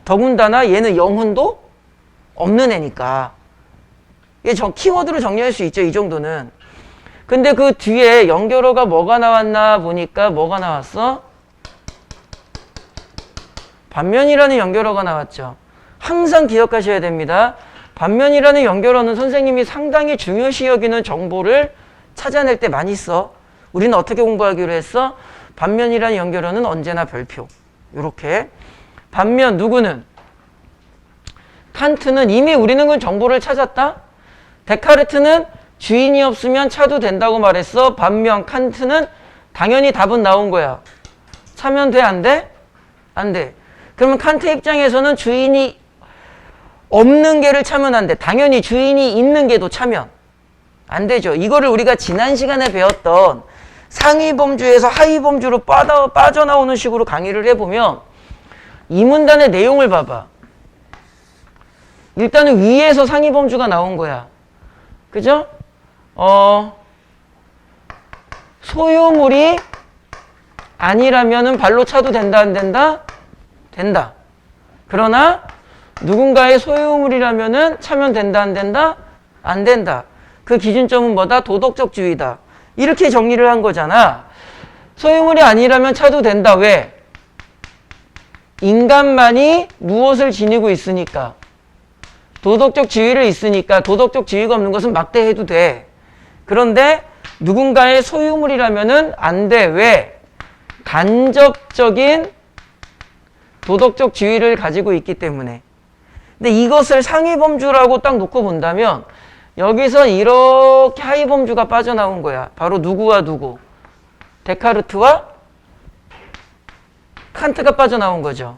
더군다나 얘는 영혼도 없는 애니까. 얘 키워드로 정리할 수 있죠. 이 정도는. 근데 그 뒤에 연결어가 뭐가 나왔나 보니까 뭐가 나왔어? 반면이라는 연결어가 나왔죠. 항상 기억하셔야 됩니다. 반면이라는 연결어는 선생님이 상당히 중요시 여기는 정보를 찾아낼 때 많이 써. 우리는 어떻게 공부하기로 했어? 반면이라는 연결어는 언제나 별표. 이렇게. 반면 누구는? 칸트는 이미 우리는 그 정보를 찾았다. 데카르트는 주인이 없으면 차도 된다고 말했어. 반면 칸트는 당연히 답은 나온 거야. 차면 돼? 안 돼? 안 돼. 그러면 칸트 입장에서는 주인이 없는 개를 차면 안 돼. 당연히 주인이 있는 개도 차면 안 되죠. 이거를 우리가 지난 시간에 배웠던 상위 범주에서 하위 범주로 빠져나오는 식으로 강의를 해보면 이 문단의 내용을 봐봐. 일단은 위에서 상위 범주가 나온 거야. 그죠? 소유물이 아니라면은 발로 차도 된다, 안 된다? 된다. 그러나 누군가의 소유물이라면은 차면 된다, 안 된다? 안 된다. 그 기준점은 뭐다? 도덕적 주의다. 이렇게 정리를 한 거잖아. 소유물이 아니라면 차도 된다. 왜? 인간만이 무엇을 지니고 있으니까. 도덕적 지위를 있으니까 도덕적 지위가 없는 것은 막대해도 돼. 그런데 누군가의 소유물이라면은 안 돼. 왜? 간접적인 도덕적 지위를 가지고 있기 때문에. 근데 이것을 상위 범주라고 딱 놓고 본다면 여기서 이렇게 하위 범주가 빠져나온 거야. 바로 누구와 누구? 데카르트와 칸트가 빠져나온 거죠.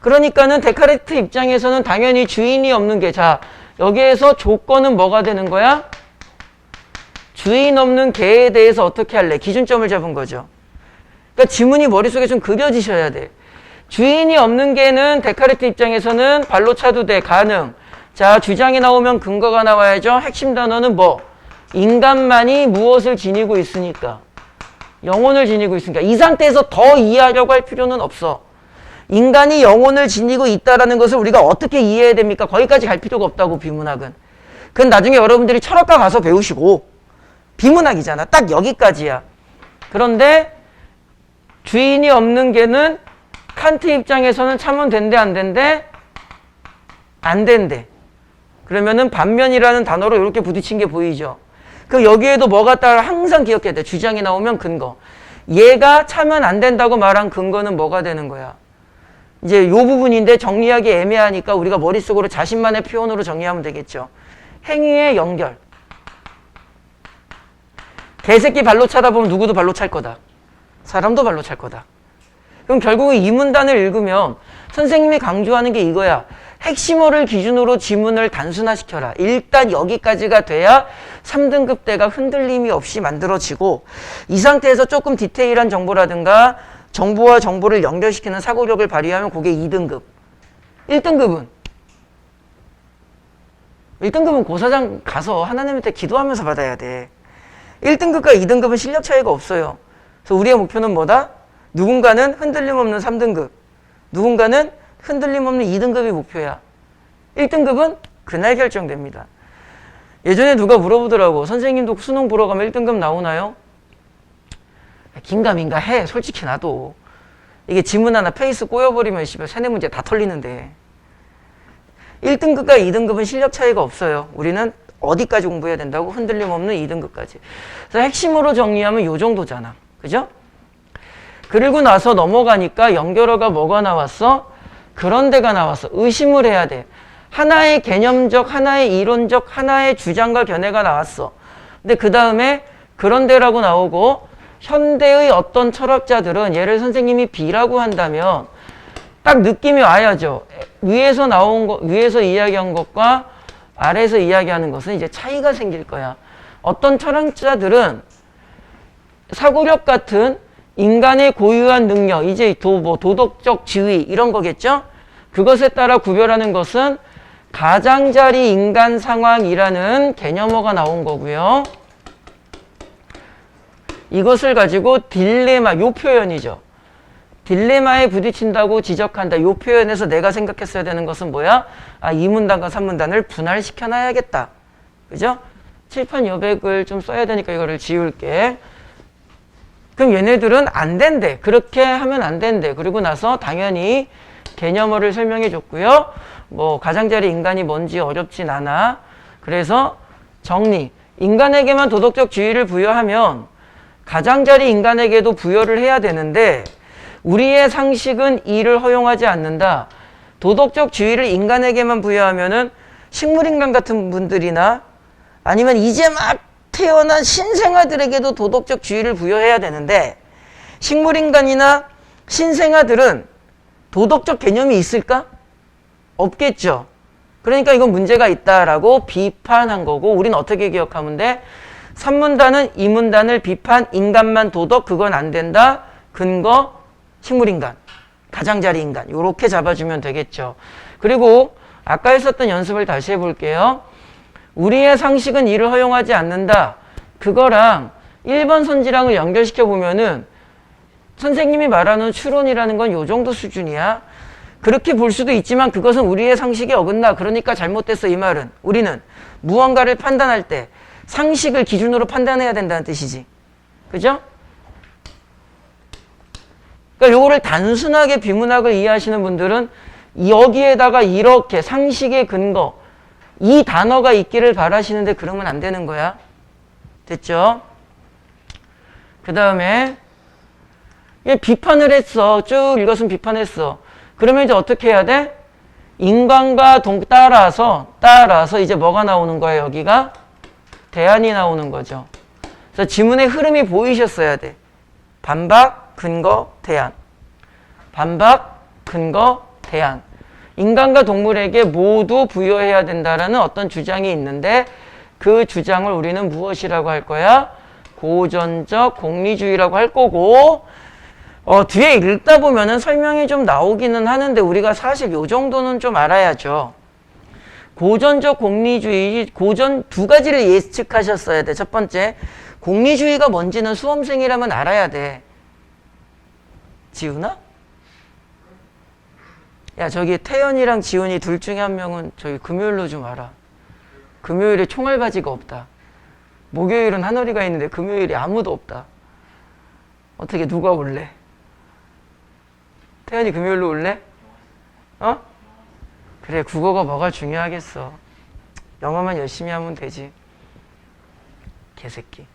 그러니까는 데카르트 입장에서는 당연히 주인이 없는 게, 자, 여기에서 조건은 뭐가 되는 거야? 주인 없는 개에 대해서 어떻게 할래? 기준점을 잡은 거죠. 그러니까 지문이 머릿속에 좀 그려지셔야 돼. 주인이 없는 개는 데카르트 입장에서는 발로 차도 돼. 가능. 자, 주장이 나오면 근거가 나와야죠. 핵심 단어는 뭐? 인간만이 무엇을 지니고 있으니까. 영혼을 지니고 있으니까. 이 상태에서 더 이해하려고 할 필요는 없어. 인간이 영혼을 지니고 있다는 것을 우리가 어떻게 이해해야 됩니까? 거기까지 갈 필요가 없다고, 비문학은. 그건 나중에 여러분들이 철학과 가서 배우시고. 비문학이잖아. 딱 여기까지야. 그런데 주인이 없는 개는 칸트 입장에서는 차면 된대, 안 된대? 안 된대. 그러면은 반면이라는 단어로 이렇게 부딪힌 게 보이죠. 그 여기에도 뭐가 따라 항상 기억해야 돼. 주장이 나오면 근거. 얘가 차면 안 된다고 말한 근거는 뭐가 되는 거야? 이제 요 부분인데 정리하기 애매하니까 우리가 머릿속으로 자신만의 표현으로 정리하면 되겠죠. 행위의 연결. 개새끼 발로 차다 보면 누구도 발로 찰 거다. 사람도 발로 찰 거다. 그럼 결국은 이 문단을 읽으면 선생님이 강조하는 게 이거야. 핵심어를 기준으로 지문을 단순화시켜라. 일단 여기까지가 돼야 3등급대가 흔들림이 없이 만들어지고, 이 상태에서 조금 디테일한 정보라든가 정보와 정보를 연결시키는 사고력을 발휘하면 그게 2등급. 1등급은 고사장 가서 하나님한테 기도하면서 받아야 돼. 1등급과 2등급은 실력 차이가 없어요. 그래서 우리의 목표는 뭐다? 누군가는 흔들림 없는 3등급, 누군가는 흔들림 없는 2등급이 목표야. 1등급은 그날 결정됩니다. 예전에 누가 물어보더라고. 선생님도 수능 보러 가면 1등급 나오나요? 긴가민가 해. 솔직히 나도. 이게 지문 하나 페이스 꼬여버리면 3-4문제 다 털리는데. 1등급과 2등급은 실력 차이가 없어요. 우리는 어디까지 공부해야 된다고? 흔들림 없는 2등급까지. 그래서 핵심으로 정리하면 요 정도잖아. 그죠? 그리고 나서 넘어가니까 연결어가 뭐가 나왔어? 그런 데가 나왔어. 의심을 해야 돼. 하나의 개념적, 하나의 이론적, 하나의 주장과 견해가 나왔어. 근데 그 다음에 그런 데라고 나오고, 현대의 어떤 철학자들은 얘를 선생님이 B라고 한다면 딱 느낌이 와야죠. 위에서 나온 거, 위에서 이야기한 것과 아래에서 이야기하는 것은 이제 차이가 생길 거야. 어떤 철학자들은 사고력 같은 인간의 고유한 능력, 이제 도덕적 지위 이런 거겠죠? 그것에 따라 구별하는 것은 가장자리 인간 상황이라는 개념어가 나온 거고요. 이것을 가지고 딜레마, 요 표현이죠. 딜레마에 부딪힌다고 지적한다. 이 표현에서 내가 생각했어야 되는 것은 뭐야? 아, 2문단과 3문단을 분할시켜 놔야겠다. 그죠? 칠판 여백을 좀 써야 되니까 이거를 지울게. 그럼 얘네들은 안 된대. 그렇게 하면 안 된대. 그리고 나서 당연히 개념어를 설명해 줬고요. 뭐 가장자리 인간이 뭔지 어렵진 않아. 그래서 정리. 인간에게만 도덕적 지위를 부여하면 가장자리 인간에게도 부여를 해야 되는데 우리의 상식은 이를 허용하지 않는다. 도덕적 지위를 인간에게만 부여하면은 식물인간 같은 분들이나 아니면 이제 막 태어난 신생아들에게도 도덕적 지위를 부여해야 되는데 식물인간이나 신생아들은 도덕적 개념이 있을까? 없겠죠. 그러니까 이건 문제가 있다라고 비판한 거고 우리는 어떻게 기억하면 돼? 3문단은 2문단을 비판, 인간만 도덕, 그건 안 된다. 근거, 식물인간, 가장자리 인간 이렇게 잡아주면 되겠죠. 그리고 아까 했었던 연습을 다시 해볼게요. 우리의 상식은 이를 허용하지 않는다. 그거랑 1번 선지랑을 연결시켜 보면은 선생님이 말하는 추론이라는 건 요 정도 수준이야. 그렇게 볼 수도 있지만 그것은 우리의 상식에 어긋나. 그러니까 잘못됐어 이 말은. 우리는 무언가를 판단할 때 상식을 기준으로 판단해야 된다는 뜻이지. 그죠? 그러니까 요거를 단순하게 비문학을 이해하시는 분들은 여기에다가 이렇게 상식의 근거 이 단어가 있기를 바라시는데 그러면 안 되는 거야. 됐죠? 그 다음에 비판을 했어. 쭉 읽었으면 비판했어. 그러면 이제 어떻게 해야 돼? 인간과 따라서 이제 뭐가 나오는 거야 여기가? 대안이 나오는 거죠. 그래서 지문의 흐름이 보이셨어야 돼. 반박, 근거, 대안. 반박, 근거, 대안. 인간과 동물에게 모두 부여해야 된다라는 어떤 주장이 있는데 그 주장을 우리는 무엇이라고 할 거야? 고전적 공리주의라고 할 거고 뒤에 읽다 보면은 설명이 좀 나오기는 하는데 우리가 사실 요 정도는 좀 알아야죠. 고전적 공리주의, 고전 두 가지를 예측하셨어야 돼. 첫 번째, 공리주의가 뭔지는 수험생이라면 알아야 돼. 지훈아? 야, 저기 태연이랑 지훈이 둘 중에 한 명은 저기 금요일로 좀 와라. 금요일에 총알바지가 없다. 목요일은 한월이가 있는데 금요일에 아무도 없다. 어떻게 누가 올래? 태연이 금요일로 올래? 어? 그래, 국어가 뭐가 중요하겠어. 영어만 열심히 하면 되지. 개새끼.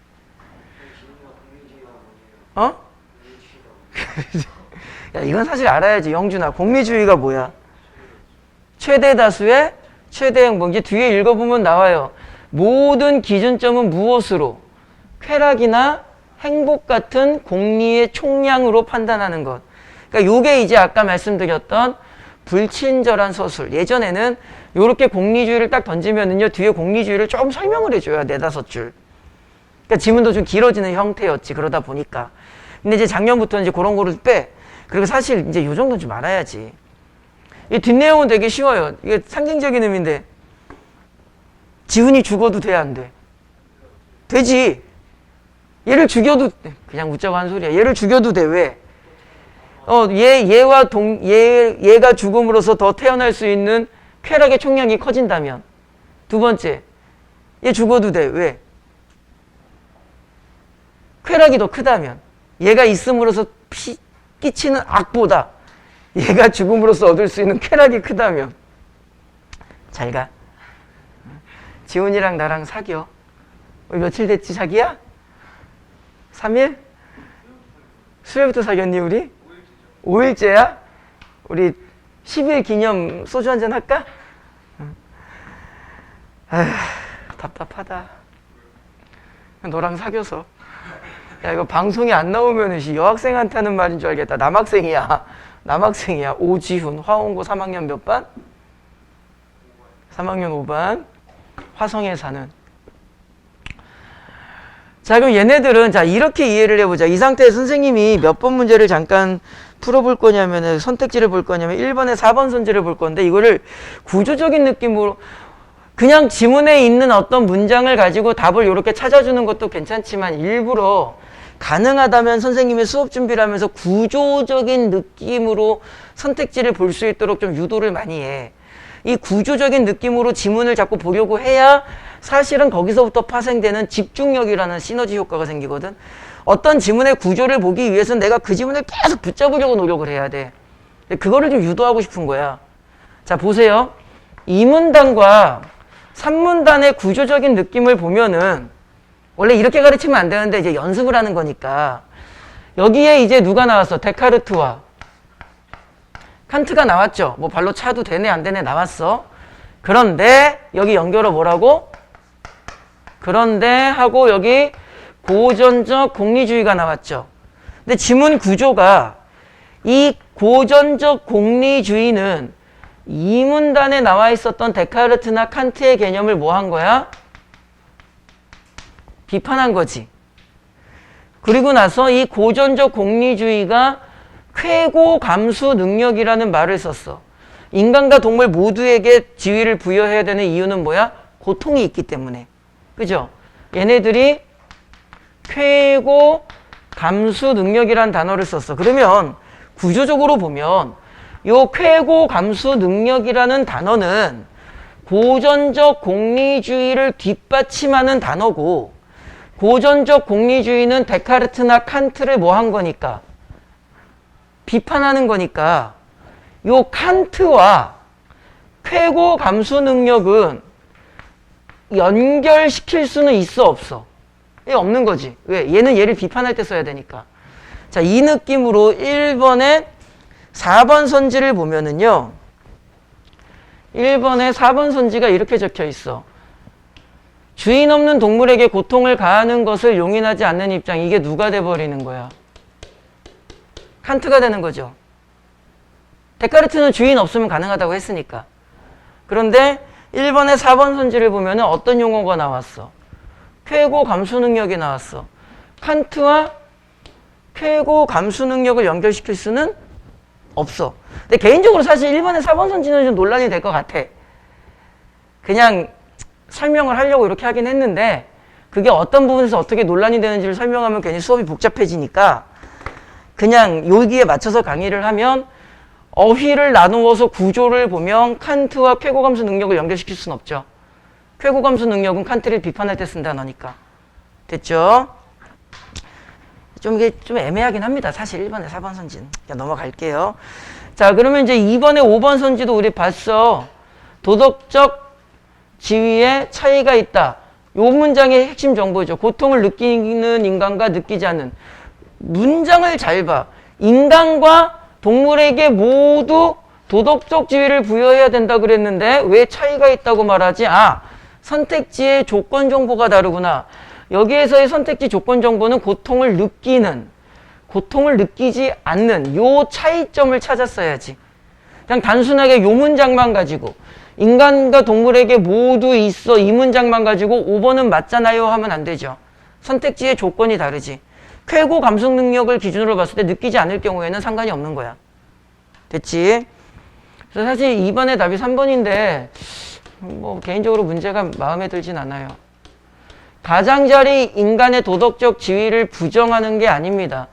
어? 야, 이건 사실 알아야지. 영준아, 공리주의가 뭐야? 최대 다수의 최대 행복. 이제 뒤에 읽어보면 나와요. 모든 기준점은 무엇으로? 쾌락이나 행복 같은 공리의 총량으로 판단하는 것. 그러니까 요게 이제 아까 말씀드렸던 불친절한 서술. 예전에는 요렇게 공리주의를 딱 던지면은요, 뒤에 공리주의를 좀 설명을 해줘야 4-5줄. 그러니까 지문도 좀 길어지는 형태였지. 그러다 보니까. 근데 이제 작년부터 이제 그런 거를 빼. 그리고 사실 이제 요 정도는 좀 알아야지. 이 뒷내용은 되게 쉬워요. 이게 상징적인 의미인데. 지훈이 죽어도 돼, 안 돼? 되지. 얘를 죽여도, 그냥 웃자고 한 소리야. 얘를 죽여도 돼, 왜? 얘가 죽음으로써 더 태어날 수 있는 쾌락의 총량이 커진다면. 두 번째, 얘 죽어도 돼, 왜? 쾌락이 더 크다면. 얘가 있음으로써 끼치는 악보다 얘가 죽음으로써 얻을 수 있는 쾌락이 크다면. 잘 가. 지훈이랑 나랑 사겨. 우리 며칠 됐지, 자기야? 3일? 수요일부터 사귀었니, 우리? 5일째야? 우리 10일 기념 소주 한잔 할까? 아휴, 답답하다. 너랑 사귀어서. 야, 이거 방송이 안 나오면 여학생한테 하는 말인 줄 알겠다. 남학생이야. 오지훈, 화원고 3학년 몇 반? 3학년 5반. 화성에 사는. 자, 그럼 얘네들은 자 이렇게 이해를 해보자. 이 상태에 선생님이 몇 번 문제를 잠깐 풀어볼 거냐면 선택지를 볼 거냐면 1번에 4번 선지를 볼 건데 이거를 구조적인 느낌으로 그냥 지문에 있는 어떤 문장을 가지고 답을 이렇게 찾아주는 것도 괜찮지만 일부러 가능하다면 선생님이 수업 준비를 하면서 구조적인 느낌으로 선택지를 볼 수 있도록 좀 유도를 많이 해. 이 구조적인 느낌으로 지문을 자꾸 보려고 해야 사실은 거기서부터 파생되는 집중력이라는 시너지 효과가 생기거든. 어떤 지문의 구조를 보기 위해서는 내가 그 지문을 계속 붙잡으려고 노력을 해야 돼. 그거를 좀 유도하고 싶은 거야. 자, 보세요. 2문단과 3문단의 구조적인 느낌을 보면은 원래 이렇게 가르치면 안 되는데 이제 연습을 하는 거니까 여기에 이제 누가 나왔어? 데카르트와 칸트가 나왔죠. 뭐 발로 차도 되네 안 되네 나왔어. 그런데 여기 연결어 뭐라고? 그런데 하고 여기 고전적 공리주의가 나왔죠. 근데 지문 구조가 이 고전적 공리주의는 이 문단에 나와 있었던 데카르트나 칸트의 개념을 뭐 한 거야? 비판한 거지. 그리고 나서 이 고전적 공리주의가 쾌고 감수 능력이라는 말을 썼어. 인간과 동물 모두에게 지위를 부여해야 되는 이유는 뭐야? 고통이 있기 때문에. 그죠? 얘네들이 쾌고 감수 능력이라는 단어를 썼어. 그러면 구조적으로 보면 요 쾌고 감수 능력이라는 단어는 고전적 공리주의를 뒷받침하는 단어고 고전적 공리주의는 데카르트나 칸트를 뭐 한 거니까? 비판하는 거니까 요 칸트와 쾌고 감수 능력은 연결시킬 수는 있어 없어? 얘 없는 거지. 왜? 얘는 얘를 비판할 때 써야 되니까. 자, 이 느낌으로 1번에 4번 선지를 보면은요. 1번에 4번 선지가 이렇게 적혀 있어. 주인 없는 동물에게 고통을 가하는 것을 용인하지 않는 입장. 이게 누가 돼버리는 거야? 칸트가 되는 거죠. 데카르트는 주인 없으면 가능하다고 했으니까. 그런데 1번에 4번 선지를 보면 어떤 용어가 나왔어? 쾌고 감수 능력이 나왔어. 칸트와 쾌고 감수 능력을 연결시킬 수는 없어. 근데 개인적으로 사실 1번에 4번 선지는 좀 논란이 될 것 같아. 그냥 설명을 하려고 이렇게 하긴 했는데 그게 어떤 부분에서 어떻게 논란이 되는지를 설명하면 괜히 수업이 복잡해지니까 그냥 여기에 맞춰서 강의를 하면 어휘를 나누어서 구조를 보면 칸트와 쾌고감수 능력을 연결시킬 수는 없죠. 쾌고감수 능력은 칸트를 비판할 때 쓴 단어니까. 됐죠? 이게 좀 애매하긴 합니다. 사실 1번에 4번 선지는. 그냥 넘어갈게요. 자, 그러면 이제 2번에 5번 선지도 우리 봤어. 도덕적 지위에 차이가 있다. 요 문장의 핵심 정보죠. 고통을 느끼는 인간과 느끼지 않는. 문장을 잘 봐. 인간과 동물에게 모두 도덕적 지위를 부여해야 된다 그랬는데 왜 차이가 있다고 말하지? 아, 선택지의 조건 정보가 다르구나. 여기에서의 선택지 조건 정보는 고통을 느끼는, 고통을 느끼지 않는 요 차이점을 찾았어야지. 그냥 단순하게 요 문장만 가지고 인간과 동물에게 모두 있어 이 문장만 가지고 5번은 맞잖아요 하면 안 되죠. 선택지의 조건이 다르지. 쾌고 감수 능력을 기준으로 봤을 때 느끼지 않을 경우에는 상관이 없는 거야. 됐지? 그래서 사실 2번의 답이 3번인데 뭐 개인적으로 문제가 마음에 들진 않아요. 가장자리 인간의 도덕적 지위를 부정하는 게 아닙니다.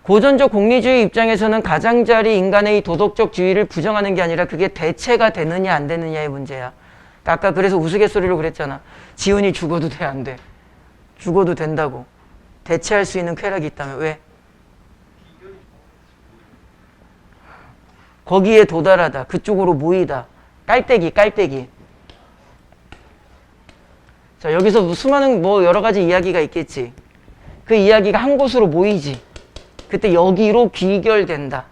고전적 공리주의 입장에서는 가장자리 인간의 이 도덕적 지위를 부정하는 게 아니라 그게 대체가 되느냐 안 되느냐의 문제야. 아까 그래서 우스갯소리로 그랬잖아. 지훈이 죽어도 돼 안 돼? 죽어도 된다고. 대체할 수 있는 쾌락이 있다면 왜? 거기에 도달하다. 그쪽으로 모이다. 깔때기. 자, 여기서 수많은 뭐 여러 가지 이야기가 있겠지. 그 이야기가 한 곳으로 모이지. 그때 여기로 귀결된다.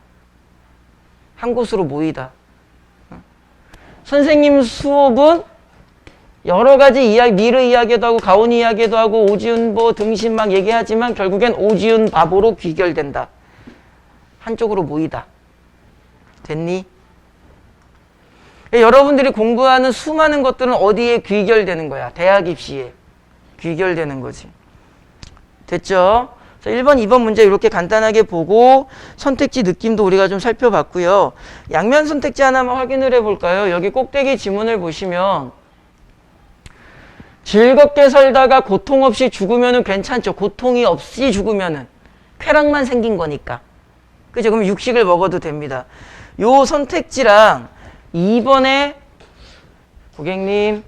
한 곳으로 모이다. 선생님 수업은 여러 가지 이야기, 미르 이야기도 하고 가온 이야기도 하고 오지훈 뭐 등신 막 얘기하지만 결국엔 오지훈 바보로 귀결된다. 한쪽으로 모이다. 됐니? 여러분들이 공부하는 수많은 것들은 어디에 귀결되는 거야? 대학 입시에 귀결되는 거지. 됐죠? 1번, 2번 문제 이렇게 간단하게 보고 선택지 느낌도 우리가 좀 살펴봤고요. 양면 선택지 하나만 확인을 해볼까요? 여기 꼭대기 지문을 보시면 즐겁게 살다가 고통 없이 죽으면은 괜찮죠. 고통이 없이 죽으면은. 쾌락만 생긴 거니까. 그죠? 그럼 육식을 먹어도 됩니다. 요 선택지랑 2번에, 고객님,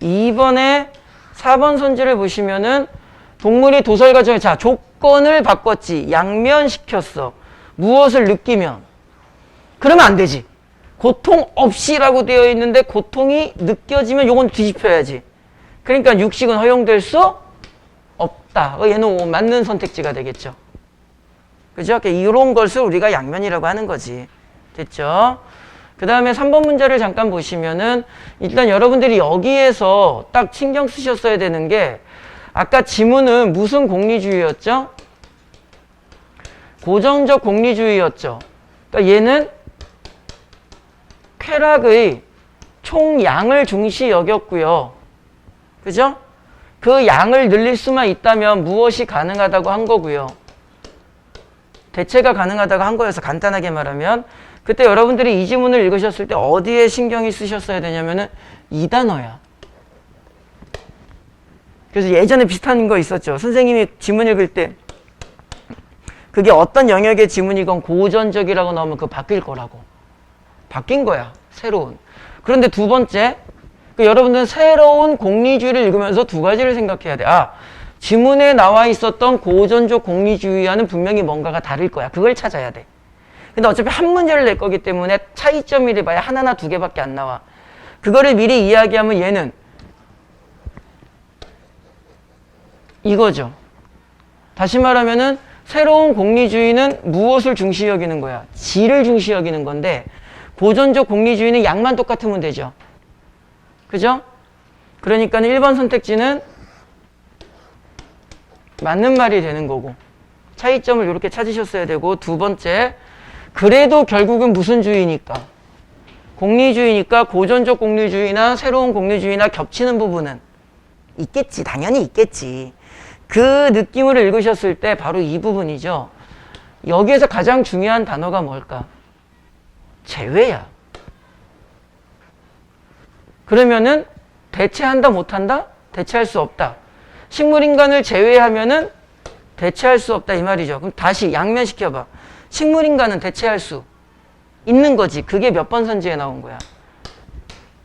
2번에 4번 선지를 보시면은 동물이 도설 과정에, 자, 조건을 바꿨지. 양면시켰어. 무엇을 느끼면. 그러면 안 되지. 고통 없이라고 되어 있는데 고통이 느껴지면 요건 뒤집혀야지. 그러니까 육식은 허용될 수 없다. 얘는 맞는 선택지가 되겠죠. 그죠? 이런 것을 우리가 양면이라고 하는 거지. 됐죠? 그 다음에 3번 문제를 잠깐 보시면은 일단 여러분들이 여기에서 딱 신경 쓰셨어야 되는 게 아까 지문은 무슨 공리주의였죠? 고전적 공리주의였죠. 그러니까 얘는 쾌락의 총양을 중시 여겼고요. 그죠? 그 양을 늘릴 수만 있다면 무엇이 가능하다고 한 거고요. 대체가 가능하다고 한 거여서 간단하게 말하면 그때 여러분들이 이 지문을 읽으셨을 때 어디에 신경이 쓰셨어야 되냐면은 이 단어야. 그래서 예전에 비슷한 거 있었죠. 선생님이 지문 읽을 때 그게 어떤 영역의 지문이건 고전적이라고 나오면 그거 바뀔 거라고. 바뀐 거야. 새로운. 그런데 두 번째, 여러분들은 새로운 공리주의를 읽으면서 두 가지를 생각해야 돼. 아, 지문에 나와 있었던 고전적 공리주의와는 분명히 뭔가가 다를 거야. 그걸 찾아야 돼. 근데 어차피 한 문제를 낼 거기 때문에 차이점을 봐야 하나나 두 개밖에 안 나와. 그거를 미리 이야기하면 얘는 이거죠. 다시 말하면은 새로운 공리주의는 무엇을 중시 여기는 거야? 질을 중시 여기는 건데 고전적 공리주의는 양만 똑같으면 되죠. 그죠? 그러니까 1번 선택지는 맞는 말이 되는 거고 차이점을 이렇게 찾으셨어야 되고 두 번째 그래도 결국은 무슨 주의니까? 공리주의니까 고전적 공리주의나 새로운 공리주의나 겹치는 부분은 있겠지. 당연히 있겠지. 그 느낌을 읽으셨을 때 바로 이 부분이죠. 여기에서 가장 중요한 단어가 뭘까? 제외야. 그러면은 대체한다 못한다? 대체할 수 없다. 식물인간을 제외하면은 대체할 수 없다 이 말이죠. 그럼 다시 양면시켜봐. 식물인간은 대체할 수 있는 거지. 그게 몇 번 선지에 나온 거야?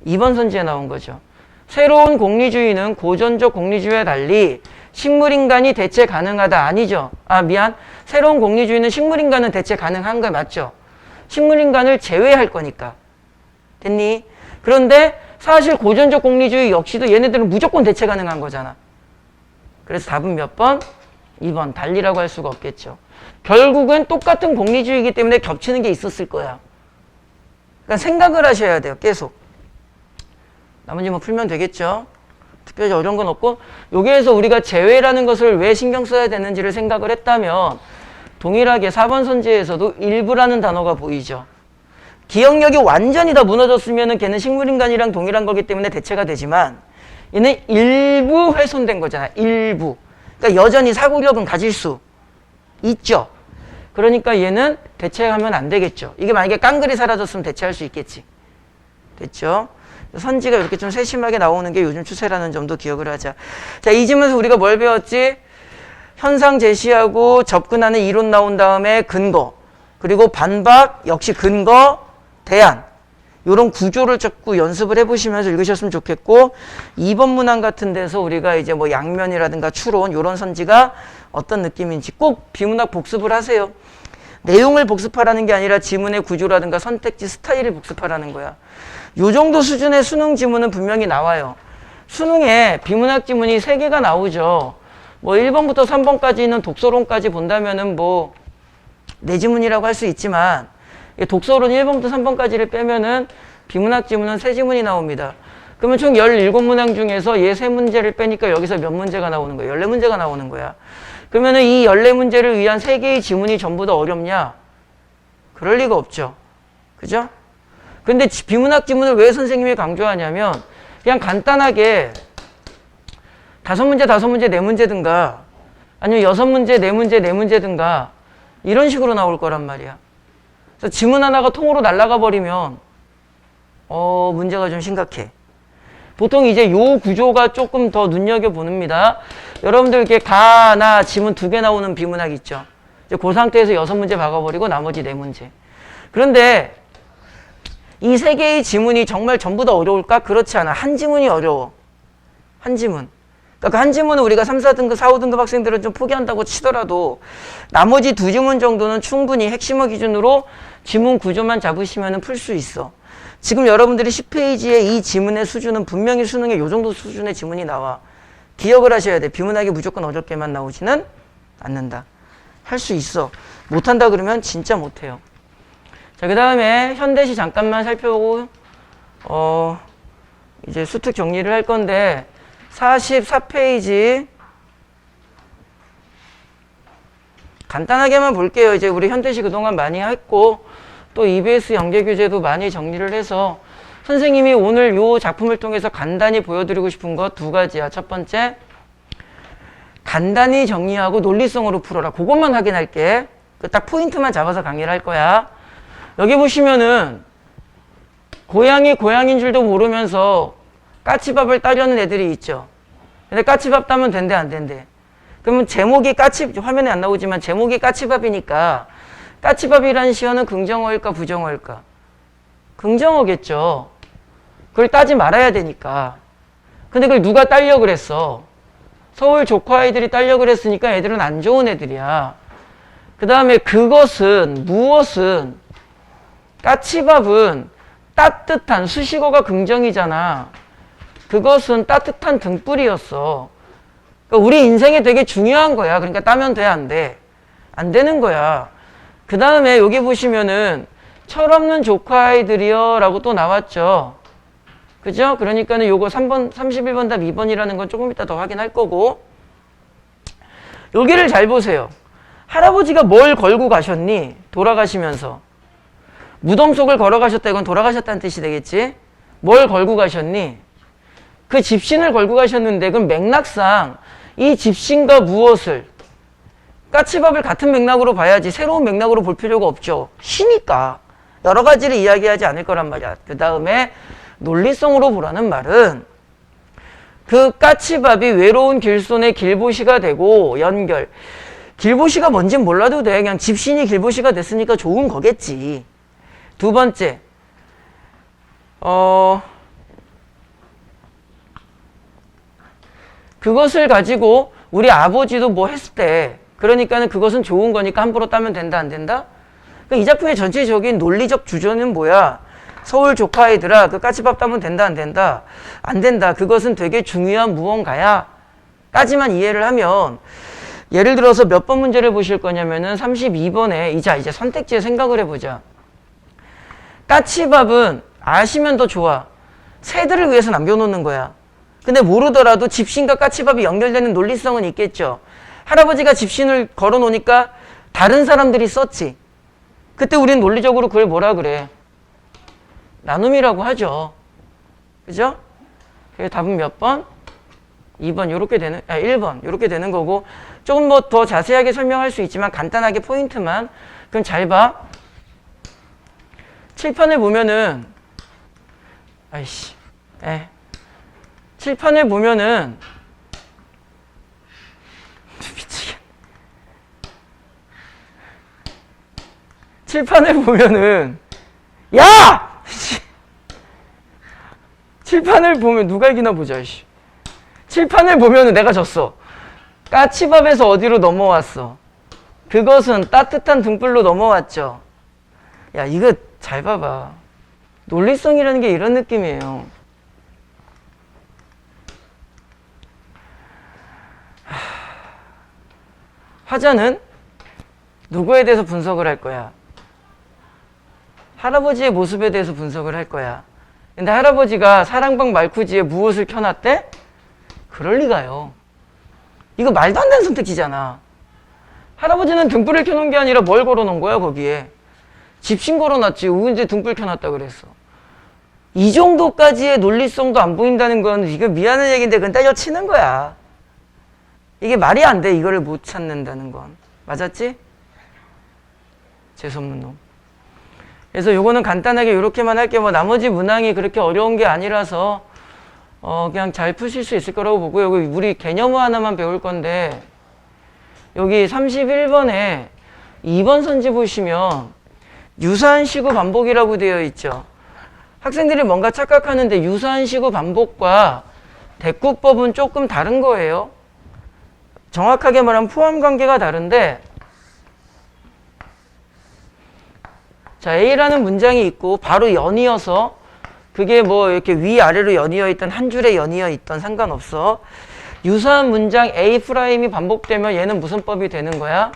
2번 선지에 나온 거죠. 새로운 공리주의는 고전적 공리주의와 달리 식물인간이 대체 가능하다. 아니죠. 아 미안. 새로운 공리주의는 식물인간은 대체 가능한 거 맞죠? 식물인간을 제외할 거니까. 됐니? 그런데 사실 고전적 공리주의 역시도 얘네들은 무조건 대체 가능한 거잖아. 그래서 답은 몇 번? 2번. 달리라고 할 수가 없겠죠. 결국은 똑같은 공리주의이기 때문에 겹치는 게 있었을 거야. 그러니까 생각을 하셔야 돼요. 계속. 나머지 뭐 풀면 되겠죠. 특별히 어려운 건 없고 여기에서 우리가 제외라는 것을 왜 신경 써야 되는지를 생각을 했다면 동일하게 4번 선지에서도 일부라는 단어가 보이죠. 기억력이 완전히 다 무너졌으면 걔는 식물인간이랑 동일한 거기 때문에 대체가 되지만 얘는 일부 훼손된 거잖아. 일부. 그러니까 여전히 사고력은 가질 수 있죠. 그러니까 얘는 대체하면 안 되겠죠. 이게 만약에 깡글이 사라졌으면 대체할 수 있겠지. 됐죠? 선지가 이렇게 좀 세심하게 나오는 게 요즘 추세라는 점도 기억을 하자. 자, 이 질문에서 우리가 뭘 배웠지? 현상 제시하고 접근하는 이론 나온 다음에 근거, 그리고 반박, 역시 근거, 대안. 이런 구조를 자꾸 연습을 해보시면서 읽으셨으면 좋겠고 2번 문항 같은 데서 우리가 이제 뭐 양면이라든가 추론 이런 선지가 어떤 느낌인지 꼭 비문학 복습을 하세요. 내용을 복습하라는 게 아니라 지문의 구조라든가 선택지 스타일을 복습하라는 거야. 요 정도 수준의 수능 지문은 분명히 나와요. 수능에 비문학 지문이 3개가 나오죠. 뭐 1번부터 3번까지 있는 독서론까지 본다면은 뭐 내 지문이라고 할 수 있지만 독서론 1번부터 3번까지를 빼면은 비문학 지문은 3지문이 나옵니다. 그러면 총 17문항 중에서 얘 3문제를 빼니까 여기서 몇 문제가 나오는 거야? 14문제가 나오는 거야. 그러면은 이 14문제를 위한 3개의 지문이 전부 다 어렵냐? 그럴 리가 없죠. 그죠? 근데 비문학 지문을 왜 선생님이 강조하냐면 그냥 간단하게 5문제, 5문제, 4문제든가 아니면 6문제, 4문제, 4문제든가 이런 식으로 나올 거란 말이야. 그래서 지문 하나가 통으로 날아가 버리면 문제가 좀 심각해. 보통 이제 요 구조가 조금 더 눈여겨봅니다. 여러분들 이렇게 가나 지문 2개 나오는 비문학 있죠. 이제 그 상태에서 6문제 박아버리고 나머지 4문제. 그런데 이 3개의 지문이 정말 전부 다 어려울까? 그렇지 않아. 한 지문이 어려워. 한 지문. 그러니까 한 지문은 우리가 3, 4등급, 4, 5등급 학생들은 좀 포기한다고 치더라도 나머지 2지문 정도는 충분히 핵심어 기준으로 지문 구조만 잡으시면 풀 수 있어. 지금 여러분들이 10페이지에 이 지문의 수준은 분명히 수능에 요 정도 수준의 지문이 나와. 기억을 하셔야 돼. 비문학이 무조건 어렵게만 나오지는 않는다. 할 수 있어. 못한다 그러면 진짜 못해요. 자, 그 다음에 현대시 잠깐만 살펴보고 이제 수특 정리를 할 건데 44페이지 간단하게만 볼게요. 이제 우리 현대시 그동안 많이 했고 또 EBS 연계교재도 많이 정리를 해서 선생님이 오늘 이 작품을 통해서 간단히 보여드리고 싶은 거 2가지야. 첫 번째, 간단히 정리하고 논리성으로 풀어라. 그것만 확인할게. 딱 포인트만 잡아서 강의를 할 거야. 여기 보시면은 고양이 고양이인 줄도 모르면서 까치밥을 따려는 애들이 있죠. 근데 까치밥 따면 된대 안 된대? 그러면 제목이 화면에 안 나오지만 제목이 까치밥이니까 까치밥이라는 시어는 긍정어일까 부정어일까? 긍정어겠죠. 그걸 따지 말아야 되니까. 근데 그걸 누가 따려고 그랬어? 서울 조커 아이들이 따려고 그랬으니까 애들은 안 좋은 애들이야. 그 다음에 그것은 무엇은 까치밥은 따뜻한 수식어가 긍정이잖아. 그것은 따뜻한 등불이었어. 그러니까 우리 인생에 되게 중요한 거야. 그러니까 따면 돼, 안 돼? 안 되는 거야. 그 다음에 여기 보시면은 철없는 조카 아이들이요 라고 또 나왔죠. 그죠? 그러니까는 요거 3번, 31번 답 2번이라는 건 조금 이따 더 확인할 거고. 여기를 잘 보세요. 할아버지가 뭘 걸고 가셨니? 돌아가시면서. 무덤 속을 걸어가셨다. 이건 돌아가셨다는 뜻이 되겠지? 뭘 걸고 가셨니? 그 집신을 걸고 가셨는데 그럼 맥락상 이 집신과 무엇을 까치밥을 같은 맥락으로 봐야지 새로운 맥락으로 볼 필요가 없죠. 시니까 여러 가지를 이야기하지 않을 거란 말이야. 그 다음에 논리성으로 보라는 말은 그 까치밥이 외로운 길손의 길보시가 되고 연결. 길보시가 뭔진 몰라도 돼. 그냥 집신이 길보시가 됐으니까 좋은 거겠지. 2번째, 그것을 가지고 우리 아버지도 뭐 했을 때 그러니까는 그것은 좋은 거니까 함부로 따면 된다 안 된다? 그러니까 이 작품의 전체적인 논리적 주저는 뭐야? 서울 조카 아이들아 그 까치밥 따면 된다 안 된다? 안 된다. 그것은 되게 중요한 무언가야. 까지만 이해를 하면 예를 들어서 몇 번 문제를 보실 거냐면은 32번에 이제 선택지에 생각을 해보자. 까치밥은 아시면 더 좋아. 새들을 위해서 남겨놓는 거야. 근데 모르더라도 집신과 까치밥이 연결되는 논리성은 있겠죠. 할아버지가 집신을 걸어놓으니까 다른 사람들이 썼지. 그때 우리는 논리적으로 그걸 뭐라 그래? 나눔이라고 하죠. 그죠? 그래서 답은 몇 번? 2번 요렇게 되는 1번 요렇게 되는 거고 조금 뭐 더 자세하게 설명할 수 있지만 간단하게 포인트만. 그럼 잘 봐. 칠판을 보면은 칠판을 보면은 미치겠네. 칠판을 보면은 야! 칠판을 보면 누가 이기나 보자. 칠판을 보면은 내가 졌어. 까치밥에서 어디로 넘어왔어? 그것은 따뜻한 등불로 넘어왔죠. 야, 이거 잘 봐봐. 논리성이라는 게 이런 느낌이에요. 화자는 누구에 대해서 분석을 할 거야? 할아버지의 모습에 대해서 분석을 할 거야. 근데 할아버지가 사랑방 말쿠지에 무엇을 켜놨대? 그럴 리가요. 이거 말도 안 되는 선택지잖아. 할아버지는 등불을 켜놓은 게 아니라 뭘 걸어놓은 거야 거기에? 집신 걸어놨지. 언제 등불 켜놨다 그랬어. 이 정도까지의 논리성도 안 보인다는 건 이거 미안한 얘기인데 그건 때려치는 거야. 이게 말이 안 돼. 이거를 못 찾는다는 건. 맞았지? 재수없는 놈. 그래서 요거는 간단하게 이렇게만 할게. 뭐 나머지 문항이 그렇게 어려운 게 아니라서 그냥 잘 푸실 수 있을 거라고 보고요. 여기 우리 개념어 하나만 배울 건데, 여기 31번에 2번 선지 보시면 유사한 시구 반복이라고 되어 있죠. 학생들이 뭔가 착각하는데 유사한 시구 반복과 대꾸법은 조금 다른 거예요. 정확하게 말하면 포함 관계가 다른데, 자, A라는 문장이 있고 바로 연이어서 그게 뭐 이렇게 위아래로 연이어 있던 한 줄에 연이어 있던 상관없어. 유사한 문장 A'이 반복되면 얘는 무슨 법이 되는 거야?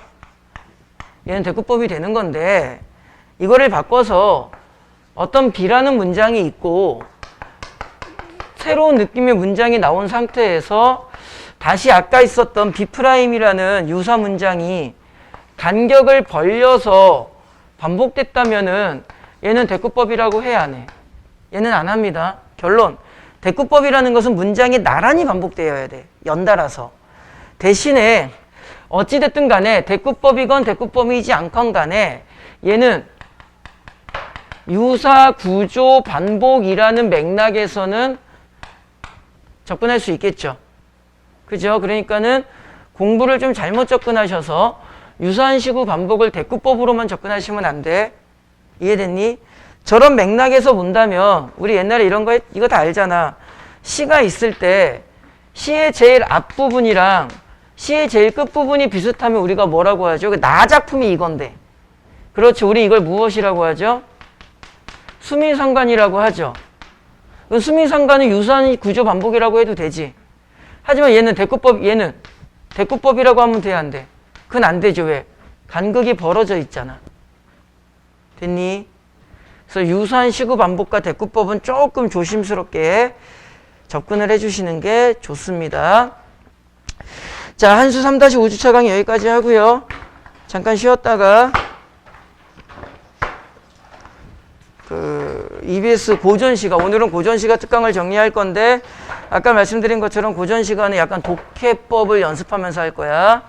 얘는 대꾸법이 되는 건데, 이거를 바꿔서 어떤 B라는 문장이 있고 새로운 느낌의 문장이 나온 상태에서 다시 아까 있었던 B'이라는 유사 문장이 간격을 벌려서 반복됐다면은 얘는 대꾸법이라고 해, 안 해? 얘는 안 합니다. 결론. 대꾸법이라는 것은 문장이 나란히 반복되어야 돼. 연달아서. 대신에 어찌됐든 간에 대꾸법이건 대꾸법이지 않건 간에 얘는 유사, 구조, 반복이라는 맥락에서는 접근할 수 있겠죠. 그죠? 그러니까는 공부를 좀 잘못 접근하셔서 유사한 시구 반복을 대꾸법으로만 접근하시면 안 돼. 이해됐니? 저런 맥락에서 본다면 우리 옛날에 이런 거 이거 다 알잖아. 시가 있을 때 시의 제일 앞부분이랑 시의 제일 끝부분이 비슷하면 우리가 뭐라고 하죠? 나 작품이 이건데. 그렇죠. 우리 이걸 무엇이라고 하죠? 수미상관이라고 하죠. 수미상관은 유사한 구조 반복이라고 해도 되지. 하지만 얘는 대꾸법이라고 하면 돼, 안 돼? 그건 안 되죠. 왜? 간극이 벌어져 있잖아. 됐니? 그래서 유사한 시구 반복과 대꾸법은 조금 조심스럽게 접근을 해주시는 게 좋습니다. 자, 한수 3-5주차 강의 여기까지 하고요. 잠깐 쉬었다가 EBS 고전시가, 오늘은 고전시가 특강을 정리할 건데 아까 말씀드린 것처럼 고전시간에 약간 독해법을 연습하면서 할 거야.